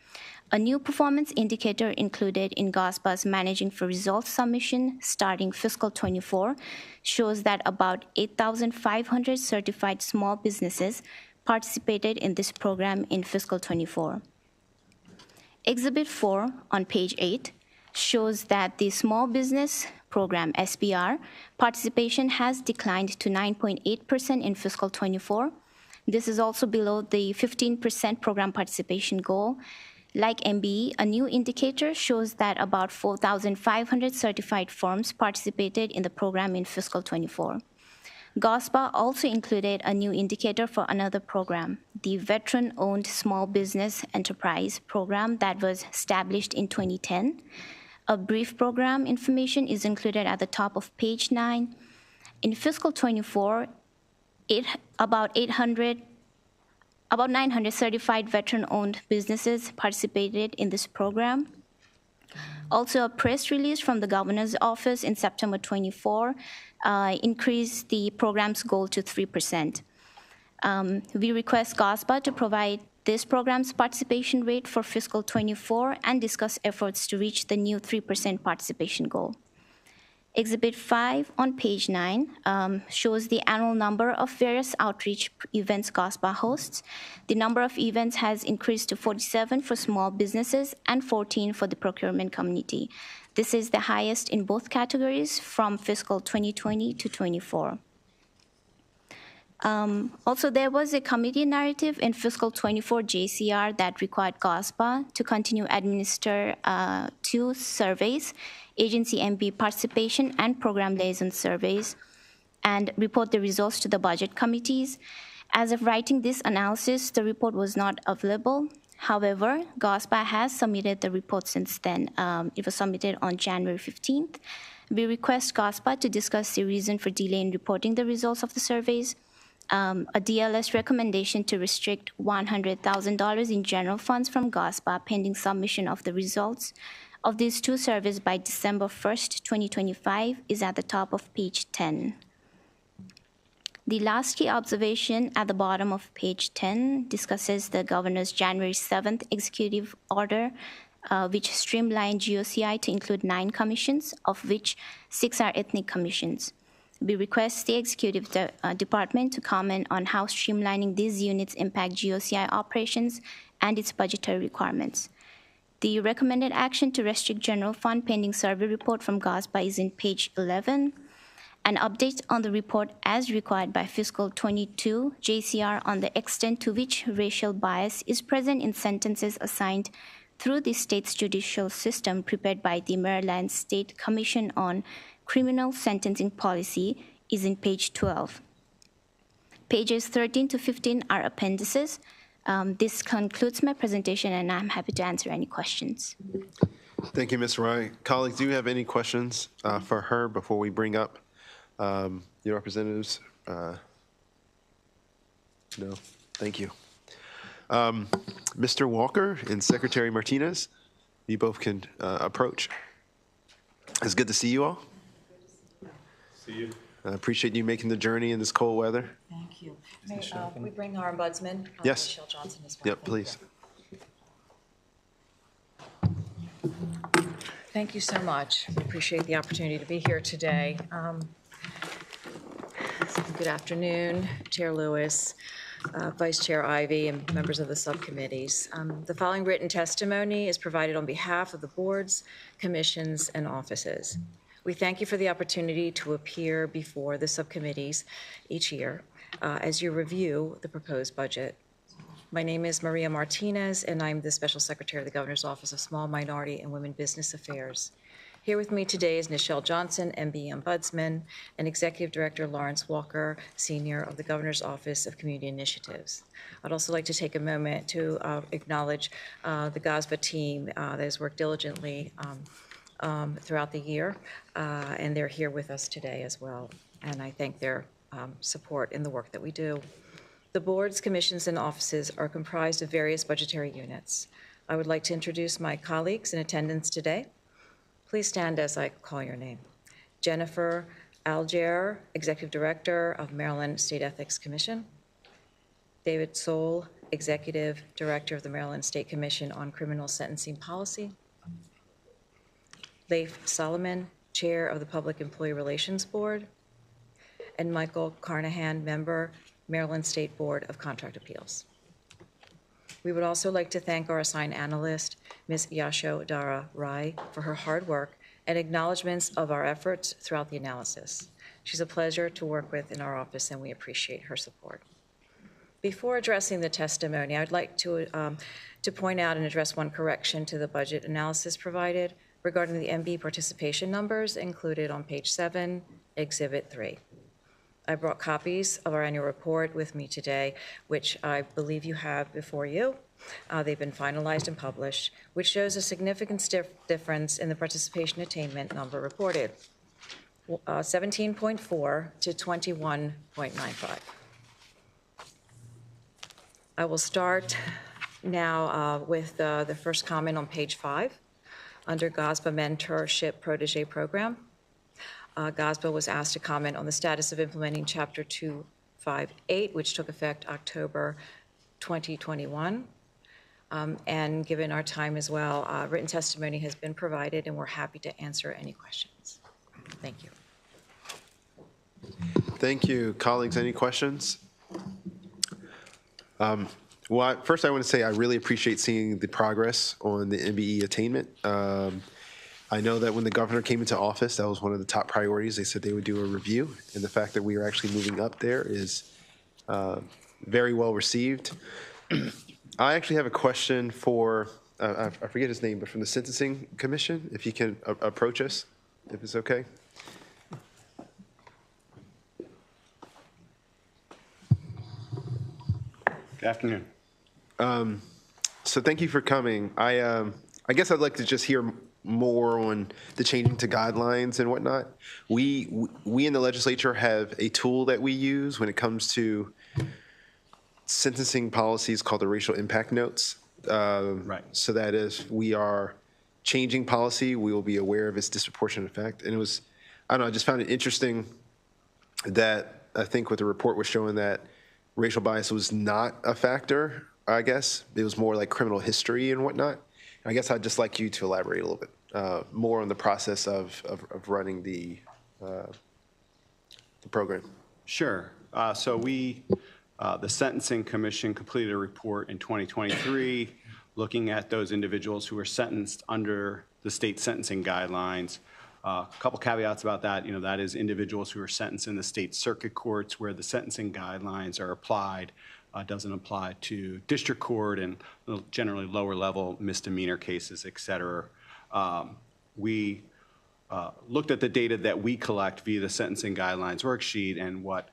A new performance indicator included in GOSPA's Managing for Results submission starting fiscal 24 shows that about 8,500 certified small businesses participated in this program in fiscal 24. Exhibit 4 on page 8 shows that the Small Business Program, SBR, participation has declined to 9.8% in fiscal 24. This is also below the 15% program participation goal. Like MBE, a new indicator shows that about 4,500 certified firms participated in the program in fiscal 24. GOSPA also included a new indicator for another program, the Veteran-Owned Small Business Enterprise program that was established in 2010. A brief program information is included at the top of page 9. In fiscal 24, about 900 certified veteran-owned businesses participated in this program. Also, a press release from the governor's office in September 24 increased the program's goal to 3%. We request GOSPA to provide this program's participation rate for fiscal 24 and discuss efforts to reach the new 3% participation goal. Exhibit 5 on page 9 shows the annual number of various outreach events GOSPA hosts. The number of events has increased to 47 for small businesses and 14 for the procurement community. This is the highest in both categories from fiscal 2020 to 24. Also, there was a committee narrative in fiscal 24 JCR that required GOSPA to continue administer 2 surveys, agency MB participation and program liaison surveys, and report the results to the budget committees. As of writing this analysis, the report was not available. However, GOSPA has submitted the report since then. It was submitted on January 15th. We request GOSPA to discuss the reason for delay in reporting the results of the surveys, a DLS recommendation to restrict $100,000 in general funds from GOSPA pending submission of the results of these 2 surveys by December 1st, 2025 is at the top of page 10. The last key observation at the bottom of page 10 discusses the governor's January 7th executive order, which streamlined GOCI to include 9 commissions, of which 6 are ethnic commissions. We request the executive department to comment on how streamlining these units impact GOCI operations and its budgetary requirements. The recommended action to restrict general fund pending survey report from GOSPA is in page 11. An update on the report as required by fiscal 22 JCR on the extent to which racial bias is present in sentences assigned through the state's judicial system prepared by the Maryland State Commission on Criminal Sentencing Policy is in page 12. Pages 13 to 15 are appendices. This concludes my presentation, and I'm happy to answer any questions. Thank you, Ms. Roy. Colleagues, do you have any questions for her before we bring up your representatives? No? Thank you. Mr. Walker and Secretary Martinez, you both can approach. It's good to see you all. See you. I appreciate you making the journey in this cold weather. Thank you. May we bring our ombudsman, Yes. Michelle Johnson, as well? Yep, please. Thank you so much. We appreciate the opportunity to be here today. Good afternoon, Chair Lewis, Vice Chair Ivy, and members of the subcommittees. The following written testimony is provided on behalf of the boards, commissions, and offices. We thank you for the opportunity to appear before the subcommittees each year as you review the proposed budget. My name is Maria Martinez, and I'm the Special Secretary of the Governor's Office of Small, Minority, and Women Business Affairs. Here with me today is Nichelle Johnson, MB Ombudsman, and Executive Director Lawrence Walker, Senior of the Governor's Office of Community Initiatives. I'd also like to take a moment to acknowledge the GOSPA team that has worked diligently throughout the year, and they're here with us today as well. And I thank their support in the work that we do. The boards, commissions, and offices are comprised of various budgetary units. I would like to introduce my colleagues in attendance today. Please stand as I call your name. Jennifer Algier, Executive Director of Maryland State Ethics Commission. David Soul, Executive Director of the Maryland State Commission on Criminal Sentencing Policy. Leif Solomon, Chair of the Public Employee Relations Board. And Michael Carnahan, Member, Maryland State Board of Contract Appeals. We would also like to thank our assigned analyst, Ms. Yashodhara Rai, for her hard work and acknowledgments of our efforts throughout the analysis. She's a pleasure to work with in our office, and we appreciate her support. Before addressing the testimony, I'd like to point out and address one correction to the budget analysis provided regarding the MB participation numbers included on page 7, Exhibit 3. I brought copies of our annual report with me today, which I believe you have before you. They've been finalized and published, which shows a significant difference in the participation attainment number reported, 17.4 to 21.95. I will start now with the first comment on page 5 under GOSPA Mentorship Protege Program. GOSPA was asked to comment on the status of implementing Chapter 258, which took effect October 2021. And given our time as well, written testimony has been provided, and we're happy to answer any questions. Thank you. Thank you. Colleagues, any questions? Well, first I want to say I really appreciate seeing the progress on the MBE attainment. I know that when the governor came into office, that was one of the top priorities. They said they would do a review, and the fact that we are actually moving up there is very well received. I actually have a question for, I forget his name, but from the Sentencing Commission, if he can approach us, if it's okay. Good afternoon. So thank you for coming. I guess I'd like to just hear more on the changing to guidelines and whatnot. We in the legislature have a tool that we use when it comes to sentencing policies called the racial impact notes. Right. So that if we are changing policy, we will be aware of its disproportionate effect. And it was, I don't know, I just found it interesting that I think what the report was showing that racial bias was not a factor, I guess. It was more like criminal history and whatnot. I guess I'd just like you to elaborate a little bit more on the process of running the program. Sure. So we, the Sentencing Commission completed a report in 2023 looking at those individuals who were sentenced under the state sentencing guidelines. A couple caveats about that. That is individuals who are sentenced in the state circuit courts where the sentencing guidelines are applied. Doesn't apply to district court and generally lower level misdemeanor cases, et cetera. We looked at the data that we collect via the sentencing guidelines worksheet, and what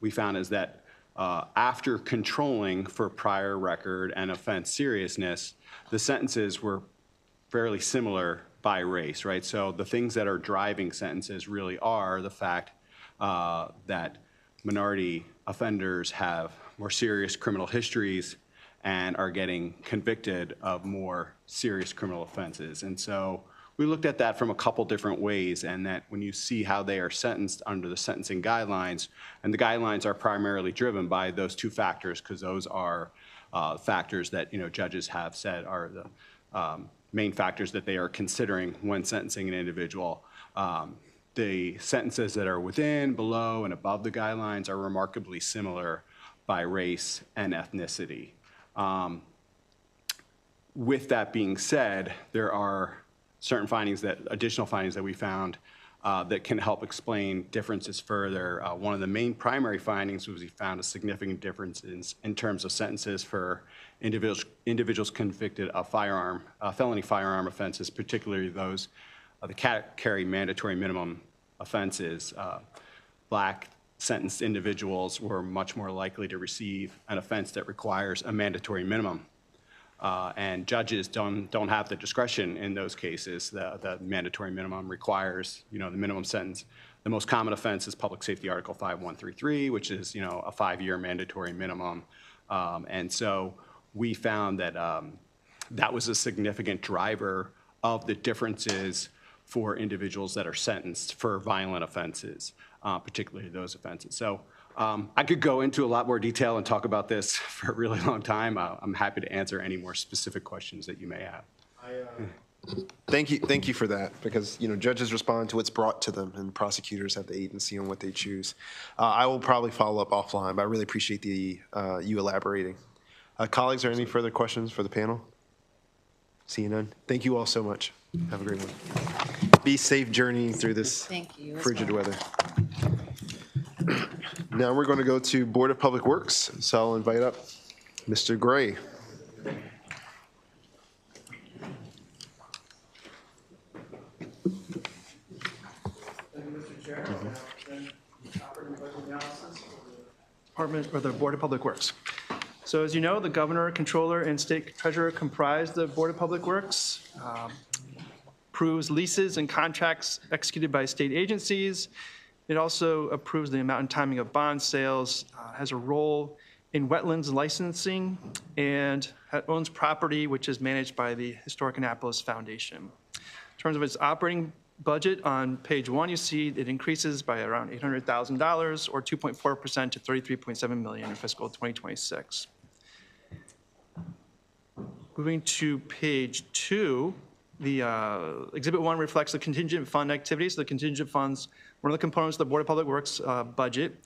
we found is that after controlling for prior record and offense seriousness, the sentences were fairly similar by race, right? So the things that are driving sentences really are the fact that minority offenders have more serious criminal histories and are getting convicted of more serious criminal offenses. And so we looked at that from a couple different ways, and that when you see how they are sentenced under the sentencing guidelines, and the guidelines are primarily driven by those two factors, because those are factors that judges have said are the main factors that they are considering when sentencing an individual. The sentences that are within, below, and above the guidelines are remarkably similar by race and ethnicity. With that being said, there are certain additional findings that we found that can help explain differences further. One of the main primary findings was we found a significant difference in terms of sentences for individuals convicted of felony firearm offenses, particularly those that carry mandatory minimum offenses. Black sentenced individuals were much more likely to receive an offense that requires a mandatory minimum. And judges don't have the discretion in those cases. The mandatory minimum requires, the minimum sentence. The most common offense is Public Safety Article 5133, which is, a 5-year mandatory minimum. And so we found that that was a significant driver of the differences for individuals that are sentenced for violent offenses, particularly those offenses. So I could go into a lot more detail and talk about this for a really long time. I'm happy to answer any more specific questions that you may have. Thank you for that, because judges respond to what's brought to them, and prosecutors have the agency on what they choose. I will probably follow up offline, but I really appreciate you elaborating. Colleagues, are there any further questions for the panel? Seeing none. Thank you all so much. Have a great one. Be safe journeying through this frigid weather. Now we're going to go to Board of Public Works. So I'll invite up Mr. Gray. Department or the Board of Public Works. So as you know, the governor, controller, and state treasurer comprise the Board of Public Works, approves leases and contracts executed by state agencies. It also approves the amount and timing of bond sales, has a role in wetlands licensing, and owns property which is managed by the Historic Annapolis Foundation. In terms of its operating budget, on page 1, you see it increases by around $800,000 or 2.4% to $33.7 million in fiscal 2026. Moving to page 2, Exhibit 1 reflects the contingent fund activities. The contingent funds, one of the components of the Board of Public Works budget.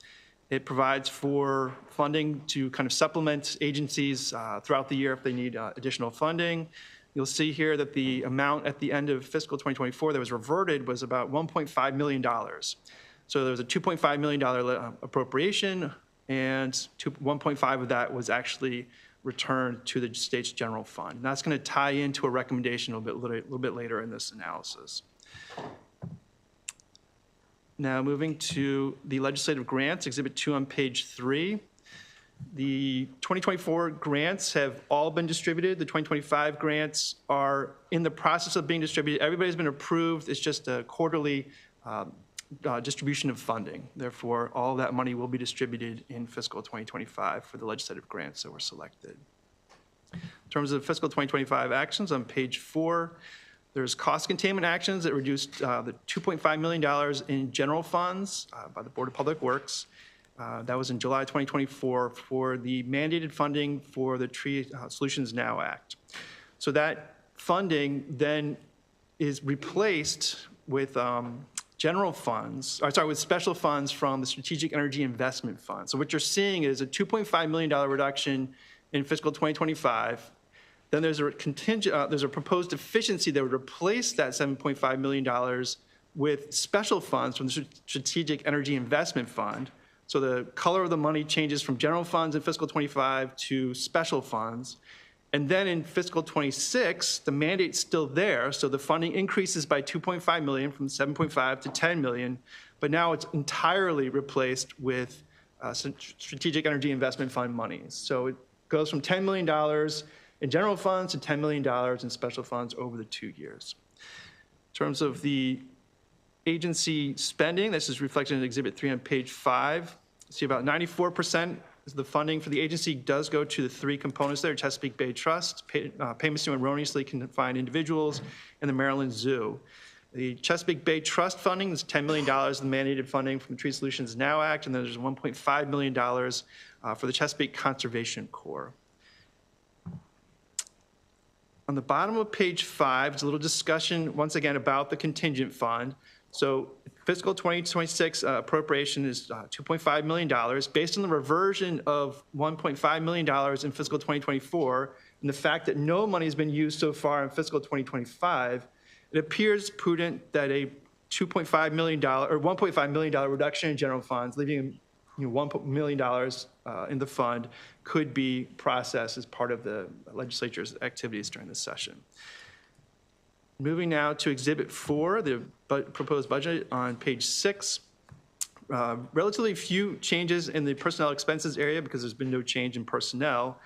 It provides for funding to kind of supplement agencies throughout the year if they need additional funding. You'll see here that the amount at the end of fiscal 2024 that was reverted was about $1.5 million. So there was a $2.5 million appropriation, and 1.5 of that was actually returned to the state's general fund. And that's going to tie into a recommendation a little bit later in this analysis. Now moving to the legislative grants, Exhibit 2 on page 3. The 2024 grants have all been distributed. The 2025 grants are in the process of being distributed. Everybody's been approved. It's just a quarterly distribution of funding. Therefore, all that money will be distributed in fiscal 2025 for the legislative grants that were selected. In terms of fiscal 2025 actions on page 4, there's cost containment actions that reduced the $2.5 million in general funds by the Board of Public Works. That was in July 2024 for the mandated funding for the Tree Solutions Now Act. So that funding then is replaced with general funds, with special funds from the Strategic Energy Investment Fund. So what you're seeing is a $2.5 million reduction in fiscal 2025. Then there's a proposed deficiency that would replace that $7.5 million with special funds from the Strategic Energy Investment Fund. So the color of the money changes from general funds in fiscal 25 to special funds. And then in fiscal 26, the mandate's still there. So the funding increases by $2.5 million from 7.5 to 10 million, but now it's entirely replaced with Strategic Energy Investment Fund monies. So it goes from $10 million in general funds to $10 million in special funds over the 2 years. In terms of the agency spending, this is reflected in Exhibit 3 on page 5. You see about 94% of the funding for the agency does go to the 3 components there: Chesapeake Bay Trust, payments to erroneously confined individuals, and the Maryland Zoo. The Chesapeake Bay Trust funding is $10 million in mandated funding from the Tree Solutions Now Act, and then there's $1.5 million for the Chesapeake Conservation Corps. On the bottom of page 5, it's a little discussion, once again, about the contingent fund. So fiscal 2026 appropriation is $2.5 million. Based on the reversion of $1.5 million in fiscal 2024, and the fact that no money has been used so far in fiscal 2025, it appears prudent that a $2.5 million or $1.5 million reduction in general funds, leaving $1 million in the fund, could be processed as part of the legislature's activities during this session. Moving now to Exhibit 4, the proposed budget on page 6. Relatively few changes in the personnel expenses area because there's been no change in personnel.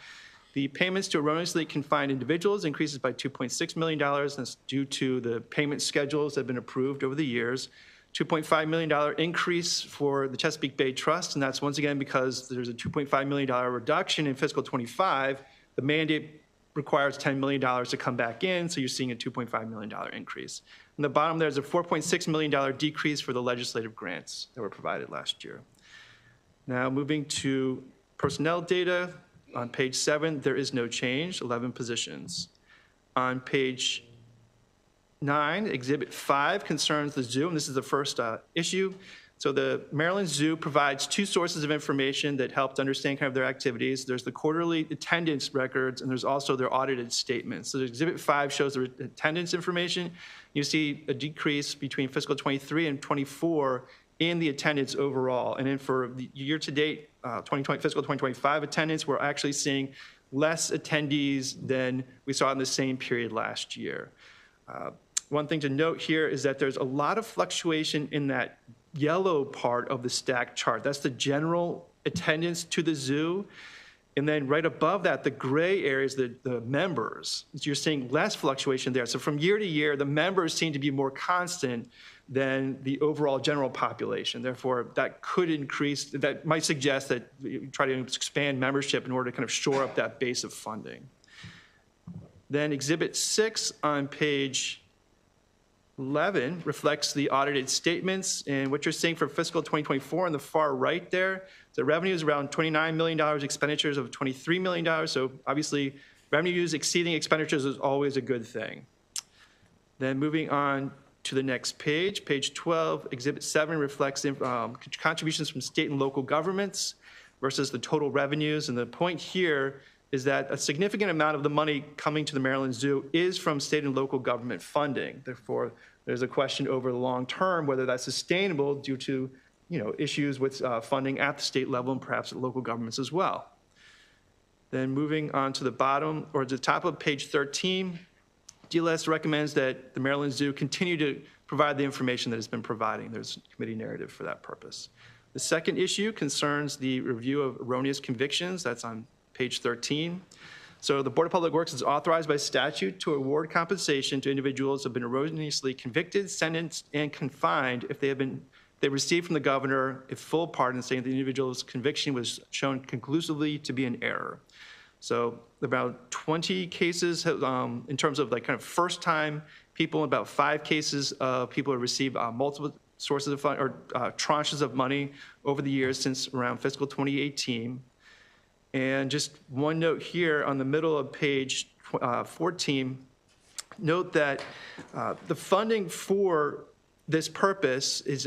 The payments to erroneously confined individuals increases by $2.6 million. That's due to the payment schedules that have been approved over the years. $2.5 million increase for the Chesapeake Bay Trust, and that's once again because there's a $2.5 million reduction in fiscal 25. The mandate requires $10 million to come back in, so you're seeing a $2.5 million increase. On the bottom, there's a $4.6 million decrease for the legislative grants that were provided last year. Now, moving to personnel data, on page 7, there is no change, 11 positions. On page 9, Exhibit 5 concerns the zoo, and this is the first issue. So the Maryland Zoo provides 2 sources of information that help to understand kind of their activities. There's the quarterly attendance records, and there's also their audited statements. So Exhibit 5 shows the attendance information. You see a decrease between fiscal 23 and 24 in the attendance overall. And then for the year-to-date fiscal 2025 attendance, we're actually seeing less attendees than we saw in the same period last year. One thing to note here is that there's a lot of fluctuation in that yellow part of the stack chart. That's the general attendance to the zoo. And then right above that, the gray areas, the members. So you're seeing less fluctuation there. So from year to year, the members seem to be more constant than the overall general population. Therefore, that could increase, that might suggest that you try to expand membership in order to kind of shore up that base of funding. Then Exhibit 6 on page 11 reflects the audited statements, and what you're seeing for fiscal 2024 on the far right there, the revenue is around $29 million, expenditures of $23 million. So obviously, revenues exceeding expenditures is always a good thing. Then moving on to the next page, page 12, Exhibit 7 reflects contributions from state and local governments versus the total revenues. And the point here is that a significant amount of the money coming to the Maryland Zoo is from state and local government funding. Therefore, there's a question over the long term whether that's sustainable due to issues with funding at the state level and perhaps at local governments as well. Then moving on to the bottom or the top of page 13, DLS recommends that the Maryland Zoo continue to provide the information that it's been providing. There's a committee narrative for that purpose. The second issue concerns the review of erroneous convictions. That's on page 13. So the Board of Public Works is authorized by statute to award compensation to individuals who have been erroneously convicted, sentenced, and confined if they received from the governor a full pardon saying the individual's conviction was shown conclusively to be an error. So about 20 cases in terms of kind of first-time people, about 5 cases of people who received multiple sources of fund or tranches of money over the years since around fiscal 2018. And just one note here on the middle of page 14, note that the funding for this purpose is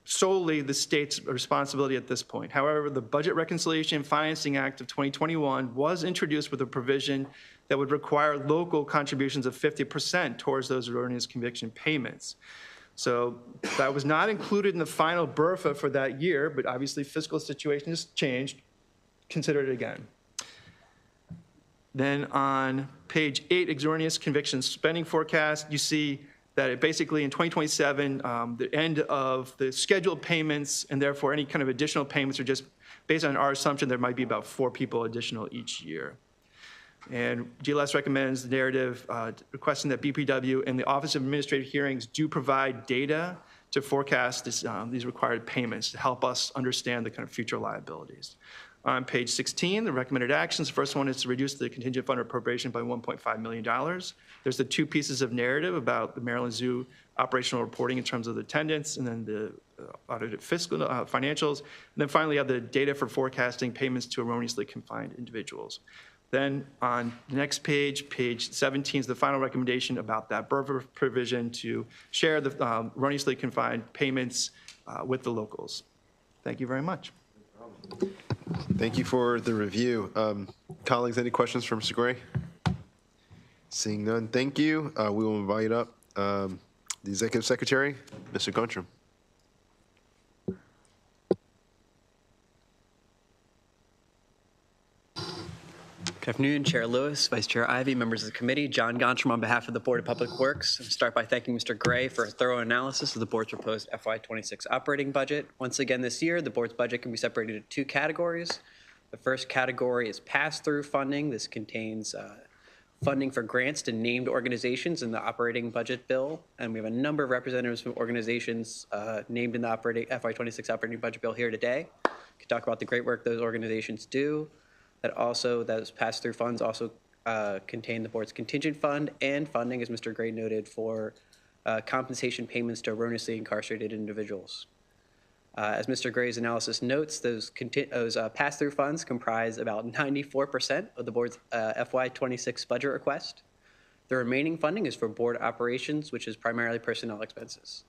solely the state's responsibility at this point. However, the Budget Reconciliation and Financing Act of 2021 was introduced with a provision that would require local contributions of 50% towards those erroneous conviction payments. So that was not included in the final BRFA for that year, but obviously fiscal situation has changed. Consider it again. Then on page 8, erroneous conviction spending forecast, you see that it basically in 2027, the end of the scheduled payments and therefore any kind of additional payments are just based on our assumption there might be about 4 people additional each year. And GLS recommends the narrative requesting that BPW and the Office of Administrative Hearings do provide data to forecast these required payments to help us understand the kind of future liabilities. On page 16, the recommended actions, the first one is to reduce the contingent fund appropriation by $1.5 million. There's the 2 pieces of narrative about the Maryland Zoo operational reporting in terms of the attendance and then the audited fiscal financials. And then finally, you have the data for forecasting payments to erroneously confined individuals. Then on the next page, page 17 is the final recommendation about that BRFA provision to share the erroneously confined payments with the locals. Thank you very much. Thank you for the review. Colleagues, any questions for Mr. Gray? Seeing none, thank you. We will invite up the Executive Secretary, Mr. Guntram. Good afternoon, Chair Lewis, Vice Chair Ivey, members of the committee. John Gontram on behalf of the Board of Public Works. I'll start by thanking Mr. Gray for a thorough analysis of the board's proposed FY26 operating budget. Once again this year, the board's budget can be separated into 2 categories. The first category is pass-through funding. This contains funding for grants to named organizations in the operating budget bill. And we have a number of representatives from organizations named in the FY26 operating budget bill here today. We can talk about the great work those organizations do. Those pass-through funds also contain the board's contingent fund and funding, as Mr. Gray noted, for compensation payments to erroneously incarcerated individuals. As Mr. Gray's analysis notes, those pass-through funds comprise about 94% of the board's FY26 budget request. The remaining funding is for board operations, which is primarily personnel expenses.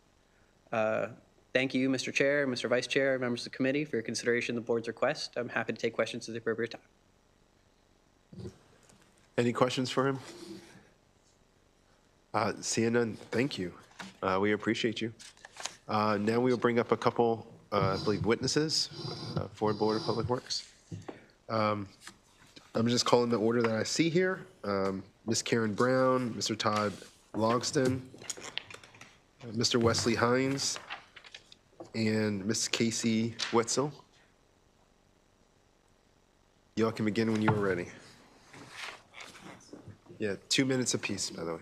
Thank you, Mr. Chair, Mr. Vice Chair, members of the committee, for your consideration of the board's request. I'm happy to take questions at the appropriate time. Any questions for him? Seeing none, thank you. We appreciate you. Now we will bring up a couple, I believe, witnesses for Board of Public Works. I'm just calling the order that I see here. Ms. Karen Brown, Mr. Todd Logston, Mr. Wesley Hines, and Ms. Casey Wetzel. Y'all can begin when you are ready. Yeah, 2 minutes apiece, by the way.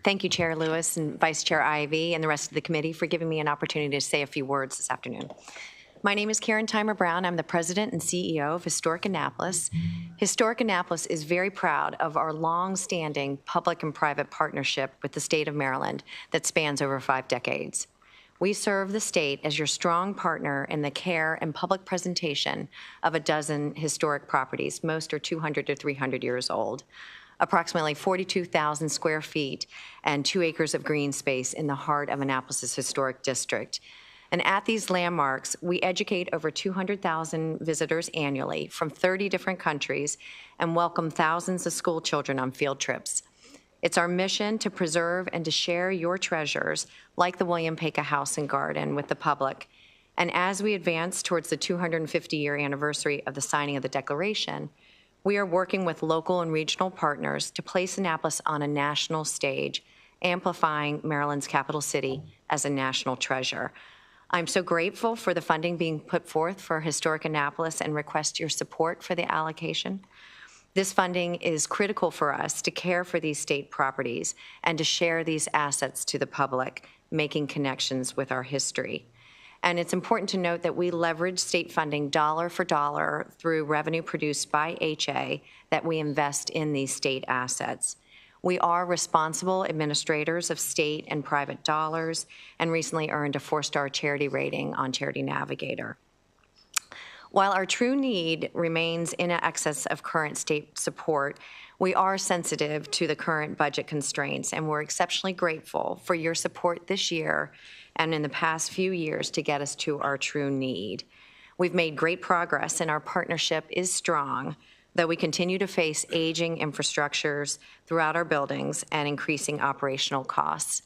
Thank you, Chair Lewis and Vice Chair Ivey and the rest of the committee for giving me an opportunity to say a few words this afternoon. My name is Karen Timer Brown. I'm the President and CEO of Historic Annapolis. Historic Annapolis is very proud of our long-standing public and private partnership with the state of Maryland that spans over 5 decades. We serve the state as your strong partner in the care and public presentation of a dozen historic properties. Most are 200 to 300 years old. approximately 42,000 square feet and 2 acres of green space in the heart of Annapolis' historic district. And at these landmarks, we educate over 200,000 visitors annually from 30 different countries and welcome thousands of school children on field trips. It's our mission to preserve and to share your treasures, like the William Paca House and Garden, with the public. And as we advance towards the 250-year anniversary of the signing of the Declaration, we are working with local and regional partners to place Annapolis on a national stage, amplifying Maryland's capital city as a national treasure. I'm so grateful for the funding being put forth for Historic Annapolis and request your support for the allocation. This funding is critical for us to care for these state properties and to share these assets to the public, making connections with our history. And it's important to note that we leverage state funding dollar for dollar through revenue produced by HA that we invest in these state assets. We are responsible administrators of state and private dollars and recently earned a 4-star charity rating on Charity Navigator. While our true need remains in excess of current state support, we are sensitive to the current budget constraints, and we're exceptionally grateful for your support this year and in the past few years to get us to our true need. We've made great progress, and our partnership is strong, though we continue to face aging infrastructures throughout our buildings and increasing operational costs.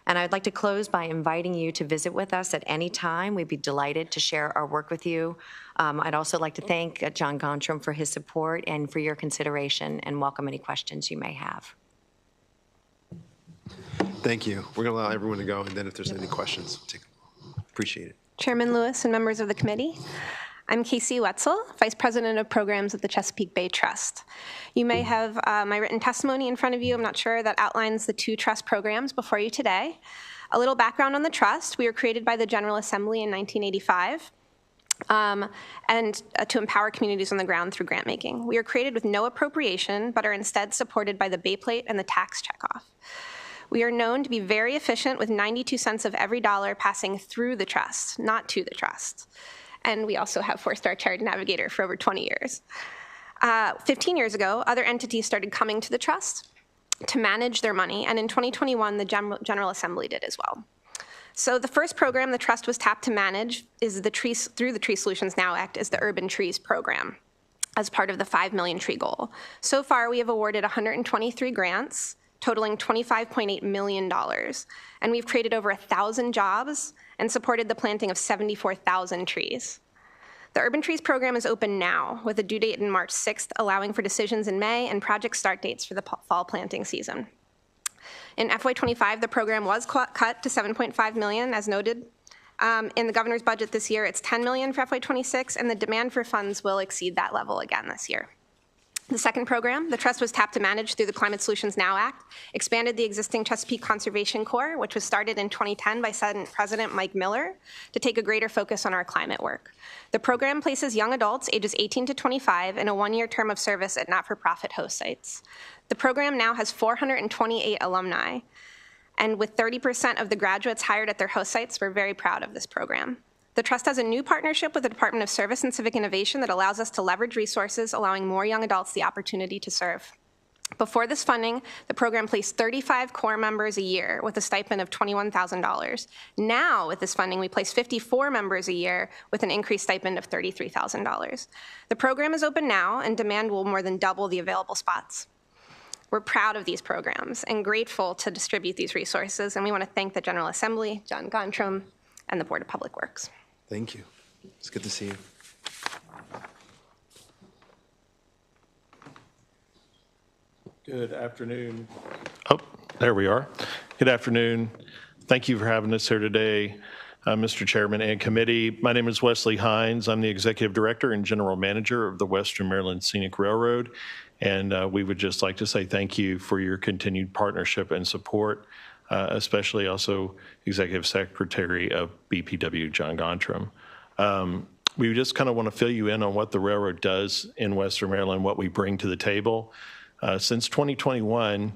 And I'd like to close by inviting you to visit with us at any time. We'd be delighted to share our work with you. I'd also like to thank John Gontram for his support and for your consideration, and welcome any questions you may have. Thank you. We're going to allow everyone to go, and then if there's any questions, appreciate it. Chairman Lewis and members of the committee, I'm Casey Wetzel, Vice President of Programs at the Chesapeake Bay Trust. You may have my written testimony in front of you, I'm not sure, that outlines the 2 trust programs before you today. A little background on the trust: we were created by the General Assembly in 1985. And to empower communities on the ground through grant making. We are created with no appropriation, but are instead supported by the Bay Plate and the tax checkoff. We are known to be very efficient, with 92 cents of every dollar passing through the trust, not to the trust. And we also have 4-star Charity Navigator for over 20 years. 15 years ago, other entities started coming to the trust to manage their money, and in 2021, the General Assembly did as well. So the first program the trust was tapped to manage is through the Tree Solutions Now Act, is the Urban Trees program as part of the 5 million tree goal. So far, we have awarded 123 grants, totaling $25.8 million. And we've created over 1,000 jobs and supported the planting of 74,000 trees. The Urban Trees program is open now, with a due date in March 6th, allowing for decisions in May and project start dates for the fall planting season. In FY25, the program was cut to $7.5 million, as noted. In the governor's budget this year, it's $10 million for FY26, and the demand for funds will exceed that level again this year. The second program, the trust was tapped to manage through the Climate Solutions Now Act, expanded the existing Chesapeake Conservation Corps, which was started in 2010 by Senate President Mike Miller, to take a greater focus on our climate work. The program places young adults ages 18 to 25 in a 1-year term of service at not-for-profit host sites. The program now has 428 alumni, and with 30% of the graduates hired at their host sites, we're very proud of this program. The trust has a new partnership with the Department of Service and Civic Innovation that allows us to leverage resources, allowing more young adults the opportunity to serve. Before this funding, the program placed 35 Corps members a year with a stipend of $21,000. Now, with this funding, we place 54 members a year with an increased stipend of $33,000. The program is open now, and demand will more than double the available spots. We're proud of these programs and grateful to distribute these resources, and we want to thank the General Assembly, John Gontram, and the Board of Public Works. Thank you. It's good to see you. Good afternoon. Oh, there we are. Good afternoon. Thank you for having us here today, Mr. Chairman and committee. My name is Wesley Hines. I'm the Executive Director and General Manager of the Western Maryland Scenic Railroad, and we would just like to say thank you for your continued partnership and support, especially also Executive Secretary of BPW, John Gontram. We just kind of want to fill you in on what the railroad does in Western Maryland, what we bring to the table. Since 2021,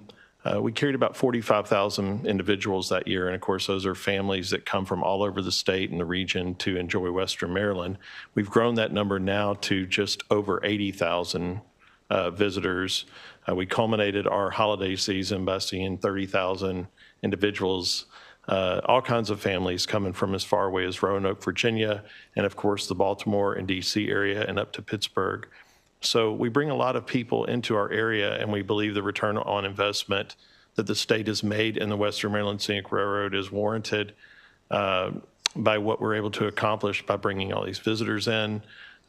we carried about 45,000 individuals that year, and of course those are families that come from all over the state and the region to enjoy Western Maryland. We've grown that number now to just over 80,000 visitors We culminated our holiday season by seeing 30,000 individuals, all kinds of families coming from as far away as Roanoke, Virginia, and of course the Baltimore and DC area and up to Pittsburgh. So we bring a lot of people into our area, and we believe the return on investment that the state has made in the Western Maryland Scenic Railroad is warranted by what we're able to accomplish by bringing all these visitors in.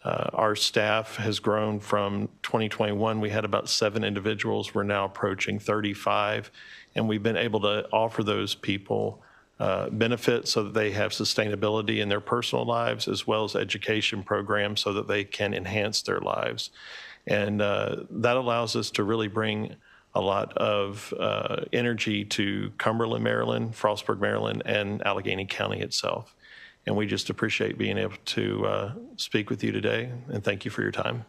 Our staff has grown from 2021, we had about 7 individuals. We're now approaching 35, and we've been able to offer those people benefits so that they have sustainability in their personal lives, as well as education programs so that they can enhance their lives. And that allows us to really bring a lot of energy to Cumberland, Maryland, Frostburg, Maryland, and Allegheny County itself. And we just appreciate being able to speak with you today, and thank you for your time.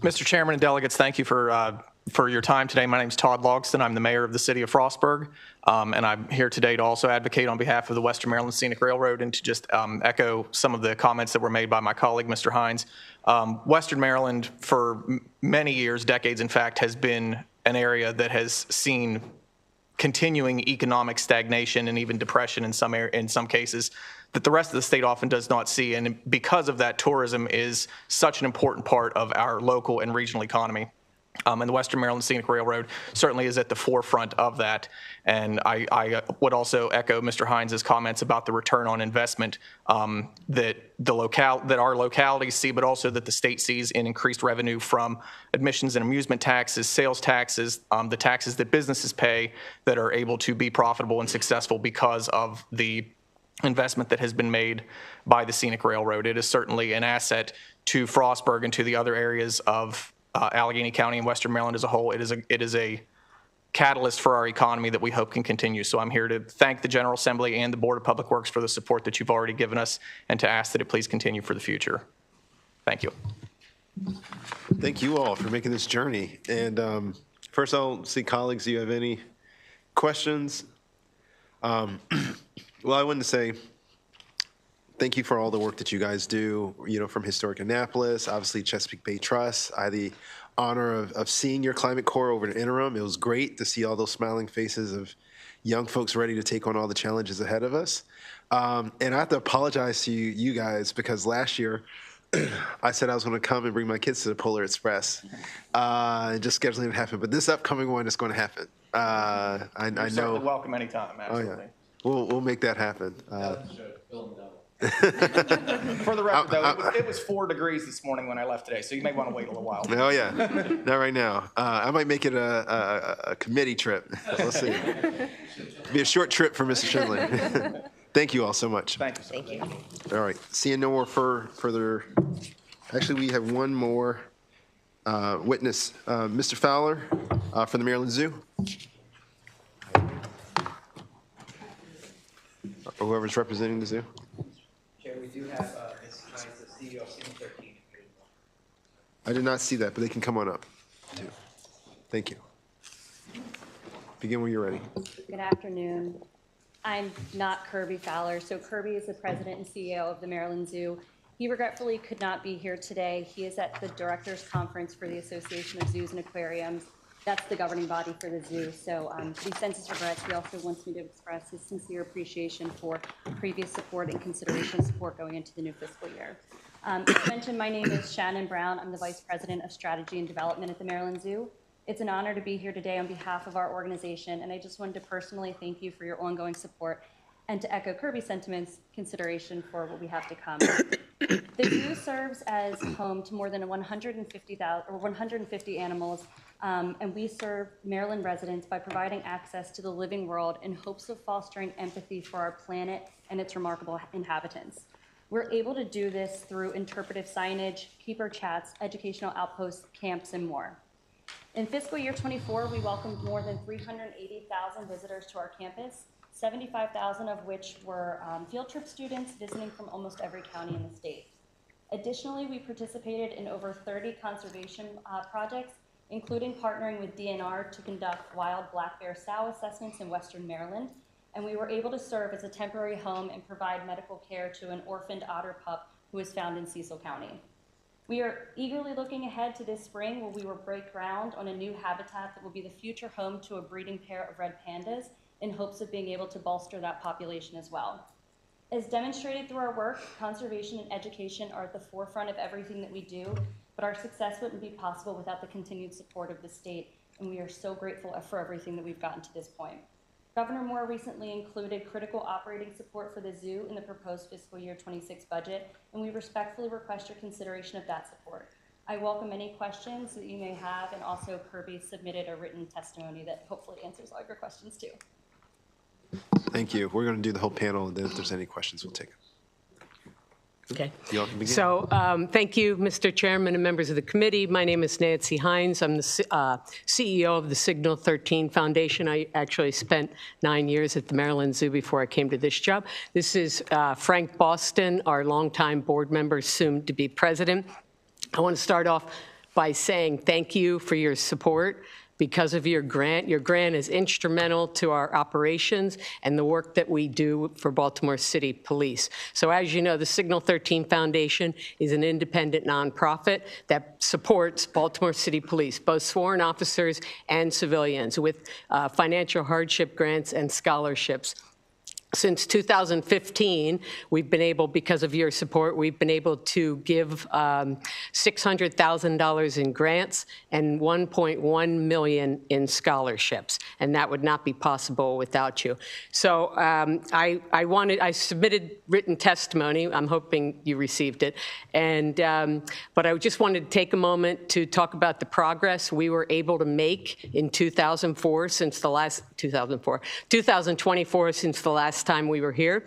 Mr. Chairman and delegates, thank you for your time today. My name is Todd Logston. I'm the mayor of the city of Frostburg, and I'm here today to also advocate on behalf of the Western Maryland Scenic Railroad and to just echo some of the comments that were made by my colleague, Mr. Hines. Western Maryland, for many years, decades in fact, has been an area that has seen continuing economic stagnation and even depression in some cases that the rest of the state often does not see. And because of that, tourism is such an important part of our local and regional economy. And the Western Maryland Scenic Railroad certainly is at the forefront of that. And I would also echo Mr. Hines' comments about the return on investment that our localities see, but also that the state sees in increased revenue from admissions and amusement taxes, sales taxes, the taxes that businesses pay that are able to be profitable and successful because of the investment that has been made by the Scenic Railroad. It is certainly an asset to Frostburg and to the other areas of Allegheny County and Western Maryland as a whole. It is a catalyst for our economy that we hope can continue. So I'm here to thank the General Assembly and the Board of Public Works for the support that you've already given us and to ask that it please continue for the future. Thank you. Thank you all for making this journey. And first I'll see colleagues, do you have any questions? Well, I wanted to say thank you for all the work that you guys do, from Historic Annapolis, obviously Chesapeake Bay Trust. I had the honor of seeing your climate corps over the interim. It was great to see all those smiling faces of young folks ready to take on all the challenges ahead of us. And I have to apologize to you guys because last year I said I was going to come and bring my kids to the Polar Express. Just scheduling didn't happen, but this upcoming one is going to happen. I know. Certainly welcome anytime, absolutely. Oh, yeah. We'll make that happen. For the record, though, it was 4 degrees this morning when I left today, so you may want to wait a little while. Oh, yeah. Not right now. I might make it a committee trip. We'll see. It'll be a short trip for Mr. Schindler. Thank you all so much. Thank you. Thank you. All right. Seeing no more further. Actually, we have one more witness. Mr. Fowler from the Maryland Zoo. Or whoever's representing the zoo. Chair, we do have Ms. Hines, the CEO of Scenic 13. I did not see that, but they can come on up, too. Thank you. Begin when you're ready. Good afternoon. I'm not Kirby Fowler. So Kirby is the president and CEO of the Maryland Zoo. He regretfully could not be here today. He is at the Directors Conference for the Association of Zoos and Aquariums. That's the governing body for the zoo. So he sends his regrets. He also wants me to express his sincere appreciation for previous support and consideration support going into the new fiscal year. As mentioned, my name is Shannon Brown. I'm the Vice President of Strategy and Development at the Maryland Zoo. It's an honor to be here today on behalf of our organization, and I just wanted to personally thank you for your ongoing support and to echo Kirby's sentiments, consideration for what we have to come. The zoo serves as home to more than 150 animals, and we serve Maryland residents by providing access to the living world in hopes of fostering empathy for our planet and its remarkable inhabitants. We're able to do this through interpretive signage, keeper chats, educational outposts, camps, and more. In fiscal year 24, we welcomed more than 380,000 visitors to our campus, 75,000 of which were field trip students visiting from almost every county in the state. Additionally, we participated in over 30 conservation projects, including partnering with DNR to conduct wild black bear sow assessments in Western Maryland, and we were able to serve as a temporary home and provide medical care to an orphaned otter pup who was found in Cecil County. We are eagerly looking ahead to this spring where we will break ground on a new habitat that will be the future home to a breeding pair of red pandas in hopes of being able to bolster that population as well. As demonstrated through our work, conservation and education are at the forefront of everything that we do, but our success wouldn't be possible without the continued support of the state, and we are so grateful for everything that we've gotten to this point. Governor Moore recently included critical operating support for the zoo in the proposed fiscal year 26 budget, and we respectfully request your consideration of that support. I welcome any questions that you may have, and also Kirby submitted a written testimony that hopefully answers all your questions too. Thank you. We're going to do the whole panel, and then if there's any questions, we'll take them. Okay. You all can begin. So thank you, Mr. Chairman and members of the committee. My name is Nancy Hines. I'm the CEO of the Signal 13 Foundation. I actually spent 9 years at the Maryland Zoo before I came to this job. This is Frank Boston, our longtime board member, soon to be president. I want to start off by saying thank you for your support. Because of your grant is instrumental to our operations and the work that we do for Baltimore City Police. So as you know, the Signal 13 Foundation is an independent nonprofit that supports Baltimore City Police, both sworn officers and civilians, with financial hardship grants and scholarships. Since 2015, we've been able, because of your support, we've been able to give $600,000 in grants and $1.1 million in scholarships, and that would not be possible without you. So I submitted written testimony. I'm hoping you received it, and but I just wanted to take a moment to talk about the progress we were able to make in 2024 since the last 2024 since the last time we were here.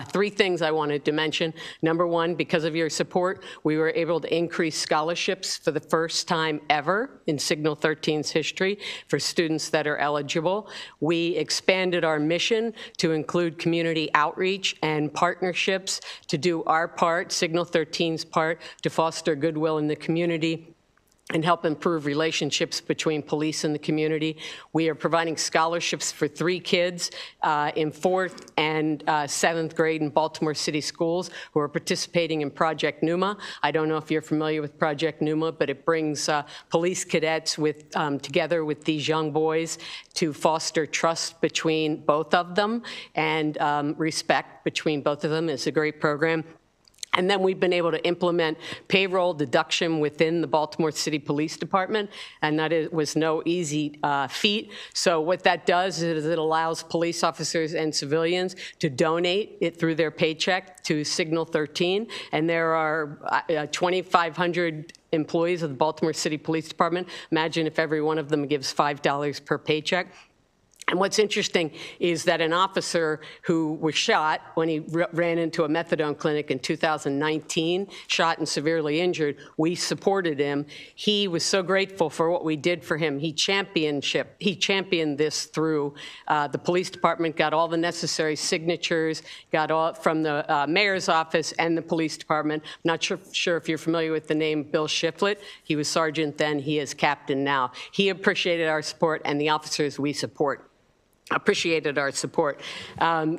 Three things I wanted to mention. Number one, because of your support, we were able to increase scholarships for the first time ever in Signal 13's history for students that are eligible. We expanded our mission to include community outreach and partnerships to do our part, Signal 13's part, to foster goodwill in the community and help improve relationships between police and the community. We are providing scholarships for 3 kids in 4th and 7th grade in Baltimore City schools who are participating in Project Numa. I don't know if you're familiar with Project Numa, but it brings police cadets together with these young boys to foster trust between both of them and respect between both of them. It's a great program. And then we've been able to implement payroll deduction within the Baltimore City Police Department, and that was no easy feat. So what that does is it allows police officers and civilians to donate it through their paycheck to Signal 13, and there are 2,500 employees of the Baltimore City Police Department. Imagine if every one of them gives $5 per paycheck. And what's interesting is that an officer who was shot when he ran into a methadone clinic in 2019, shot and severely injured, we supported him. He was so grateful for what we did for him. He championed this through the police department, got all the necessary signatures, got all from the mayor's office and the police department. I'm not sure if you're familiar with the name Bill Shiflett. He was sergeant then, he is captain now. He appreciated our support, and the officers we support appreciated our support. No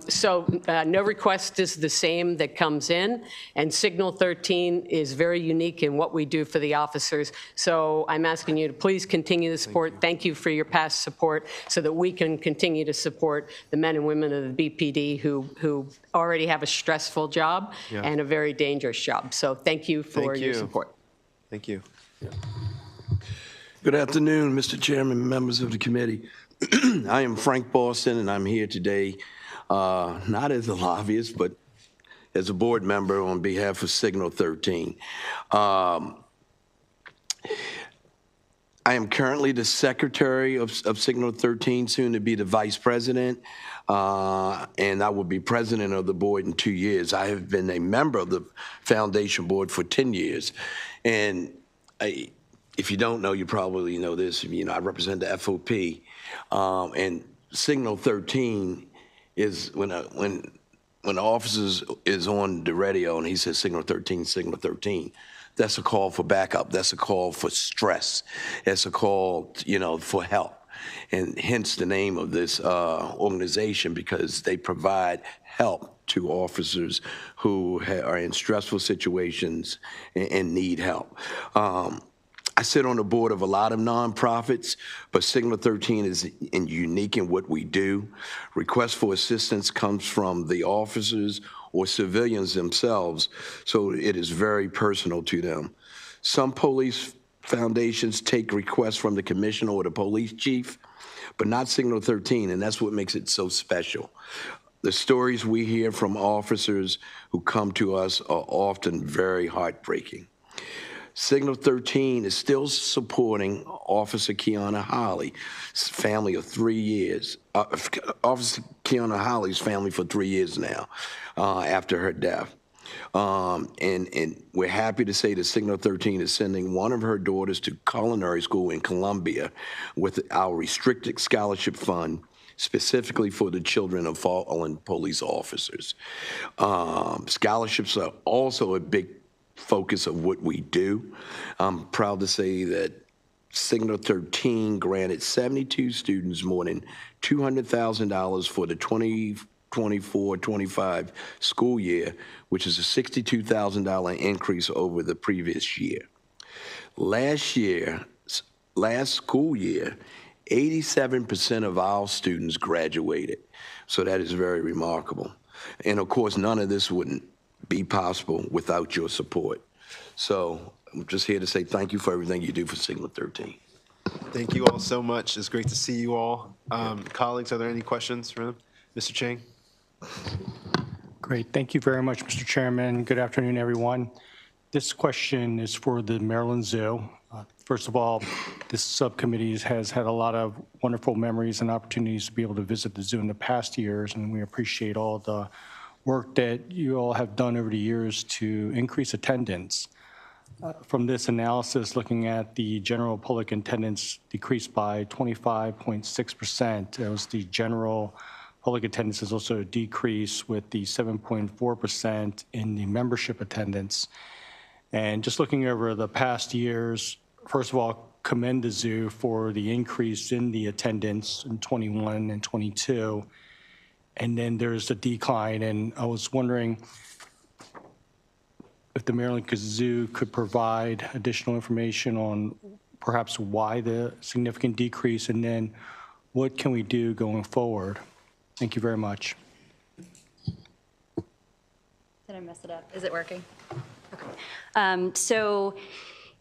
request is the same that comes in, and Signal 13 is very unique in what we do for the officers. So I'm asking you to please continue the support. Thank you for your past support so that we can continue to support the men and women of the BPD who already have a stressful job and a very dangerous job. So thank you for your support. Thank you. Good afternoon, Mr. Chairman, members of the committee. I am Frank Boston, and I'm here today not as a lobbyist, but as a board member on behalf of Signal 13. I am currently the secretary of Signal 13, soon to be the vice president, and I will be president of the board in 2 years. I have been a member of the foundation board for 10 years, and if you don't know, you probably know this. You know, I represent the FOP, and Signal 13 is when the officer is on the radio and he says Signal 13, Signal 13. That's a call for backup. That's a call for stress. It's a call, for help. and hence the name of this organization, because they provide help to officers who are in stressful situations and need help. I sit on the board of a lot of nonprofits, but Signal 13 is unique in what we do. Request for assistance comes from the officers or civilians themselves, so it is very personal to them. Some police foundations take requests from the commissioner or the police chief, but not Signal 13, and that's what makes it so special. The stories we hear from officers who come to us are often very heartbreaking. Signal 13 is still supporting Officer Kiana Holly's family of 3 years. Officer Kiana Holly's family for 3 years now after her death. And we're happy to say that Signal 13 is sending one of her daughters to culinary school in Columbia with our restricted scholarship fund, specifically for the children of fallen police officers. Scholarships are also a big focus of what we do. I'm proud to say that Signal 13 granted 72 students more than $200,000 for the 2024-25 school year, which is a $62,000 increase over the previous year. Last school year, 87% of our students graduated. So that is very remarkable. And of course, none of this wouldn't be possible without your support. So I'm just here to say thank you for everything you do for Signal 13. Thank you all so much. It's great to see you all. Colleagues, are there any questions for them? Mr. Chang? Great. Thank you very much, Mr. Chairman. Good afternoon, everyone. This question is for the Maryland Zoo. First of all, this subcommittee has had a lot of wonderful memories and opportunities to be able to visit the zoo in the past years, and we appreciate all the work that you all have done over the years to increase attendance. From this analysis, looking at the general public attendance decreased by 25.6%. It was the general public attendance has also decreased with the 7.4% in the membership attendance. And just looking over the past years, first of all, commend the zoo for the increase in the attendance in 21 and 22. And then there's a decline, and I was wondering if the Maryland Zoo could provide additional information on perhaps why the significant decrease, and then what can we do going forward? Thank you very much. Did I mess it up? Is it working? Okay. So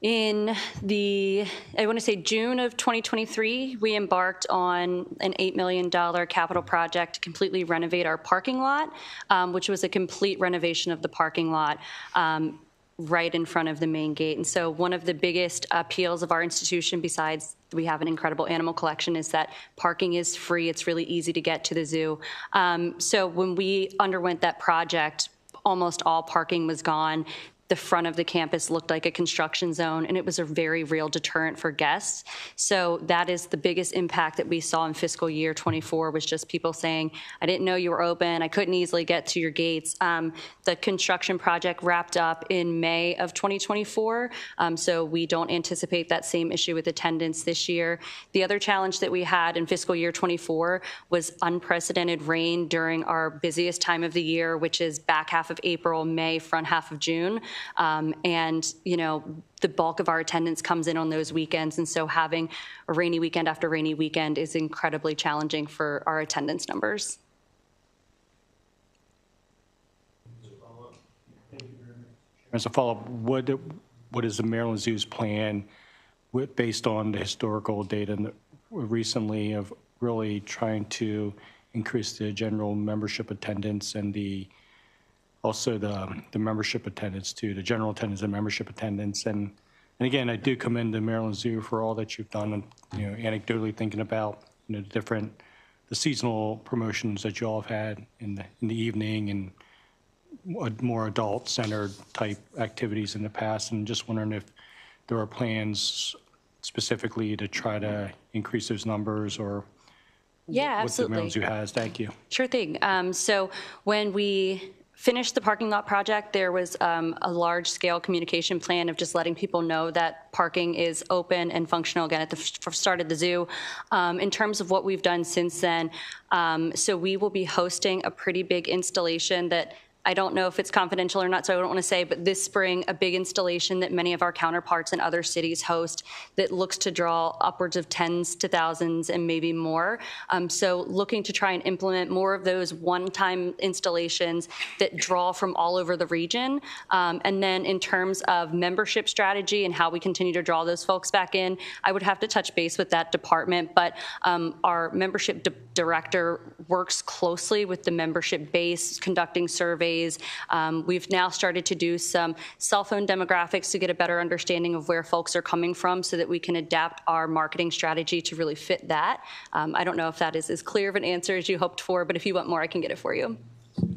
in I want to say June of 2023, we embarked on an $8 million capital project to completely renovate our parking lot, which was a complete renovation of the parking lot right in front of the main gate. And so one of the biggest appeals of our institution, besides we have an incredible animal collection, is that parking is free. It's really easy to get to the zoo. So when we underwent that project, almost all parking was gone. The front of the campus looked like a construction zone, and it was a very real deterrent for guests. So that is the biggest impact that we saw in fiscal year 24, was just people saying, I didn't know you were open, I couldn't easily get to your gates. The construction project wrapped up in May of 2024, so we don't anticipate that same issue with attendance this year. The other challenge that we had in fiscal year 24 was unprecedented rain during our busiest time of the year, which is back half of April, May, front half of June. And, you know, the bulk of our attendance comes in on those weekends. And so having a rainy weekend after rainy weekend is incredibly challenging for our attendance numbers. As a follow-up, what is the Maryland Zoo's plan based on the historical data recently of really trying to increase the general membership attendance and also the membership attendance too, the general attendance and membership attendance. And again, I do commend the Maryland Zoo for all that you've done, and, you know, anecdotally thinking about, you know, the seasonal promotions that you all have had in the evening and more adult-centered type activities in the past, and just wondering if there are plans specifically to try to increase those numbers, or yeah, what absolutely. the Maryland Zoo has. Thank you. Sure thing. So when we finished the parking lot project, there was a large-scale communication plan of just letting people know that parking is open and functional again at the start of the zoo. In terms of what we've done since then, so we will be hosting a pretty big installation that I don't know if it's confidential or not, so I don't want to say, but this spring, a big installation that many of our counterparts in other cities host that looks to draw upwards of tens to thousands and maybe more. So looking to try and implement more of those one-time installations that draw from all over the region. And then in terms of membership strategy and how we continue to draw those folks back in, I would have to touch base with that department, but our membership director works closely with the membership base, conducting surveys. We've now started to do some cell phone demographics to get a better understanding of where folks are coming from so that we can adapt our marketing strategy to really fit that. I don't know if that is as clear of an answer as you hoped for, but if you want more, I can get it for you.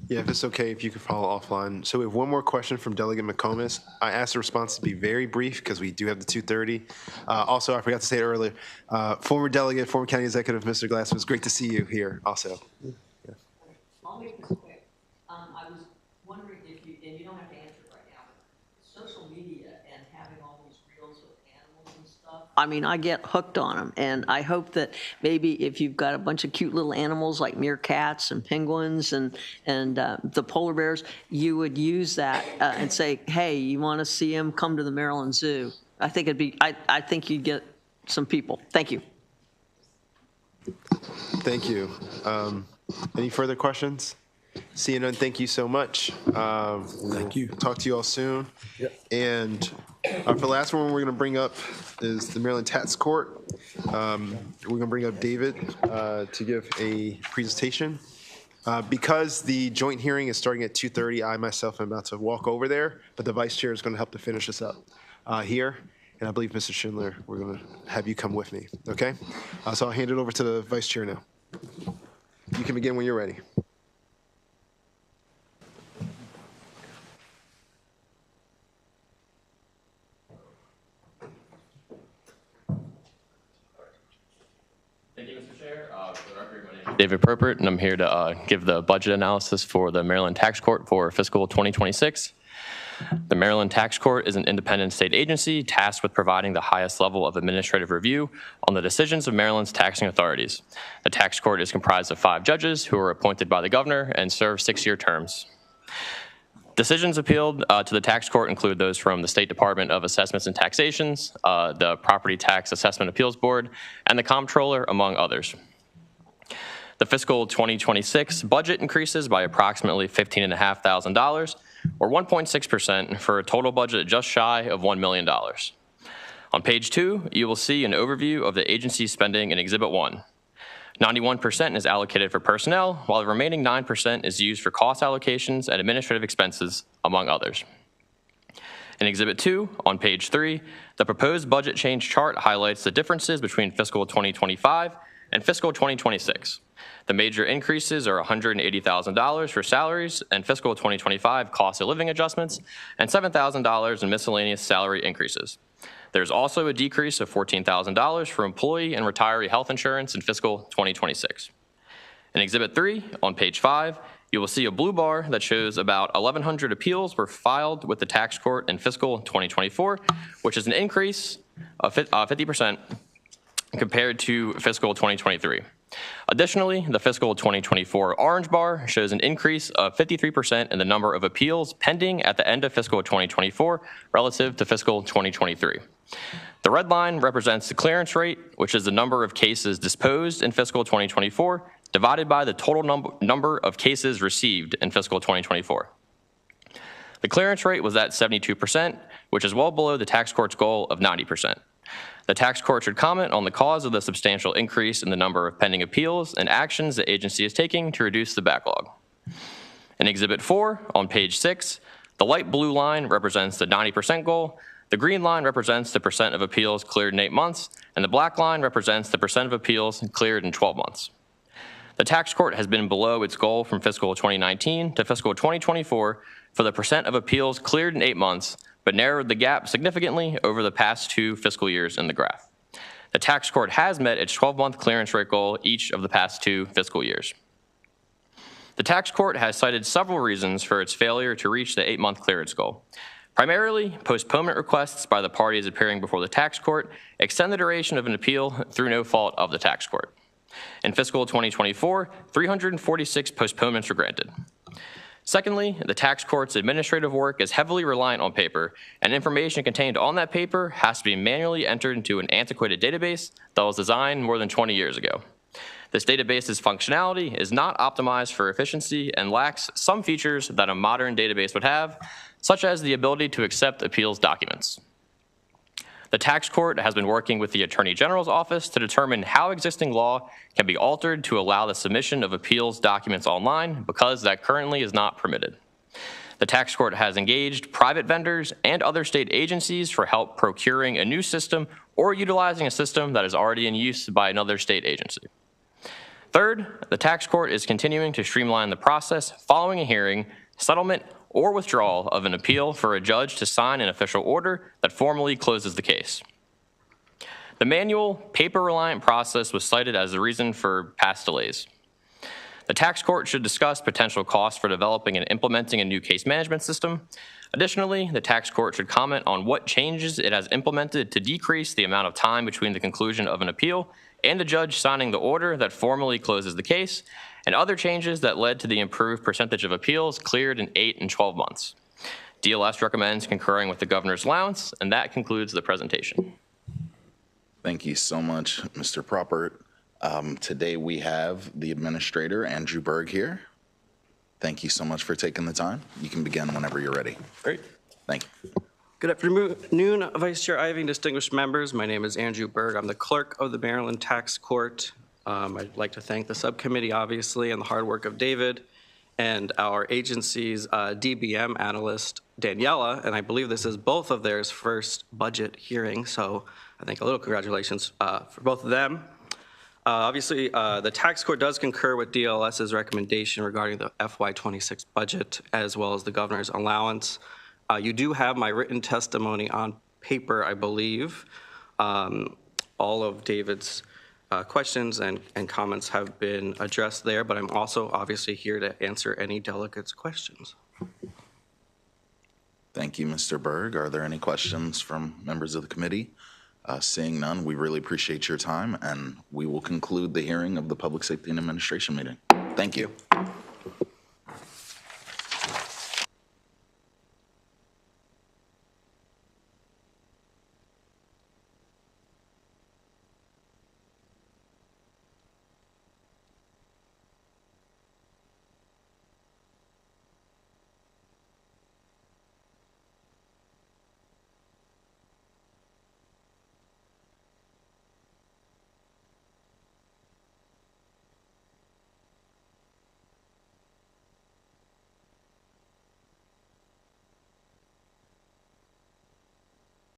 Yeah, if it's okay, if you could follow offline. So we have one more question from Delegate McComas. I asked the response to be very brief because we do have the 2:30. Also, I forgot to say it earlier, former delegate, former county executive, Mr. Glass, it was great to see you here also. Yeah. I'll make this quick. I was wondering if you, and you don't have to answer it right now, but social media and having all these reels with animals and stuff. I mean, I get hooked on them, and I hope that maybe if you've got a bunch of cute little animals like meerkats and penguins and the polar bears, you would use that and say, hey, you want to see them? Come to the Maryland Zoo. I think it'd be, I think you'd get some people. Thank you. Thank you. Any further questions? Seeing none, thank you so much. Thank you. Talk to you all soon. Yep. And for the last one we're going to bring up is the Maryland Tax Court. We're going to bring up David to give a presentation. Because the joint hearing is starting at 2:30, I myself am about to walk over there, but the vice chair is going to help to finish us up here. And I believe, Mr. Schindler, we're going to have you come with me, okay? So I'll hand it over to the vice chair now. You can begin when you're ready. Thank you, Mr. Chair. For the record, my name is David Purpert, and I'm here to give the budget analysis for the Maryland Tax Court for fiscal 2026. The Maryland Tax Court is an independent state agency tasked with providing the highest level of administrative review on the decisions of Maryland's taxing authorities. The tax court is comprised of 5 judges who are appointed by the governor and serve 6-year terms. Decisions appealed to the tax court include those from the State Department of Assessments and Taxations, the Property Tax Assessment Appeals Board, and the Comptroller, among others. The fiscal 2026 budget increases by approximately $15,500, or 1.6%, for a total budget just shy of $1 million. On page 2, you will see an overview of the agency's spending in Exhibit 1. 91% is allocated for personnel, while the remaining 9% is used for cost allocations and administrative expenses, among others. In Exhibit 2, on page 3, the proposed budget change chart highlights the differences between fiscal 2025 and fiscal 2026. The major increases are $180,000 for salaries and fiscal 2025 cost of living adjustments, and $7,000 in miscellaneous salary increases. There's also a decrease of $14,000 for employee and retiree health insurance in fiscal 2026. In Exhibit 3, on page 5, you will see a blue bar that shows about 1,100 appeals were filed with the tax court in fiscal 2024, which is an increase of 50% compared to fiscal 2023. Additionally, the fiscal 2024 orange bar shows an increase of 53% in the number of appeals pending at the end of fiscal 2024 relative to fiscal 2023. The red line represents the clearance rate, which is the number of cases disposed in fiscal 2024 divided by the total number of cases received in fiscal 2024. The clearance rate was at 72%, which is well below the tax court's goal of 90%. The tax court should comment on the cause of the substantial increase in the number of pending appeals and actions the agency is taking to reduce the backlog. In Exhibit 4, on page 6, the light blue line represents the 90% goal, the green line represents the percent of appeals cleared in 8 months, and the black line represents the percent of appeals cleared in 12 months. The tax court has been below its goal from fiscal 2019 to fiscal 2024 for the percent of appeals cleared in 8 months, but narrowed the gap significantly over the past 2 fiscal years in the graph. The tax court has met its 12-month clearance rate goal each of the past 2 fiscal years. The tax court has cited several reasons for its failure to reach the 8-month clearance goal. Primarily, postponement requests by the parties appearing before the tax court extend the duration of an appeal through no fault of the tax court. In fiscal 2024, 346 postponements were granted. Secondly, the tax court's administrative work is heavily reliant on paper, and information contained on that paper has to be manually entered into an antiquated database that was designed more than 20 years ago. This database's functionality is not optimized for efficiency and lacks some features that a modern database would have, such as the ability to accept appeals documents. The tax court has been working with the Attorney General's office to determine how existing law can be altered to allow the submission of appeals documents online, because that currently is not permitted. The tax court has engaged private vendors and other state agencies for help procuring a new system or utilizing a system that is already in use by another state agency. Third, the tax court is continuing to streamline the process following a hearing, settlement, or withdrawal of an appeal for a judge to sign an official order that formally closes the case. The manual, paper-reliant process was cited as the reason for past delays. The tax court should discuss potential costs for developing and implementing a new case management system. Additionally, the tax court should comment on what changes it has implemented to decrease the amount of time between the conclusion of an appeal and the judge signing the order that formally closes the case, and other changes that led to the improved percentage of appeals cleared in 8 and 12 months. DLS recommends concurring with the governor's allowance, and that concludes the presentation. Thank you so much, Mr. Proppert. Today we have the administrator, Andrew Berg, here. Thank you so much for taking the time. You can begin whenever you're ready. Great. Thank you. Good afternoon, Vice Chair Ivey, distinguished members. My name is Andrew Berg. I'm the clerk of the Maryland Tax Court. I'd like to thank the subcommittee, obviously, and the hard work of David and our agency's DBM analyst, Daniela, and I believe this is both of theirs first budget hearing, so I think a little congratulations for both of them. Obviously, the tax court does concur with DLS's recommendation regarding the FY26 budget, as well as the governor's allowance. You do have my written testimony on paper, I believe. All of David's questions and comments have been addressed there, but I'm also obviously here to answer any delegates' questions. Thank you, Mr. Berg. Are there any questions from members of the committee? Seeing none, we really appreciate your time, and we will conclude the hearing of the Public Safety and Administration meeting. Thank you.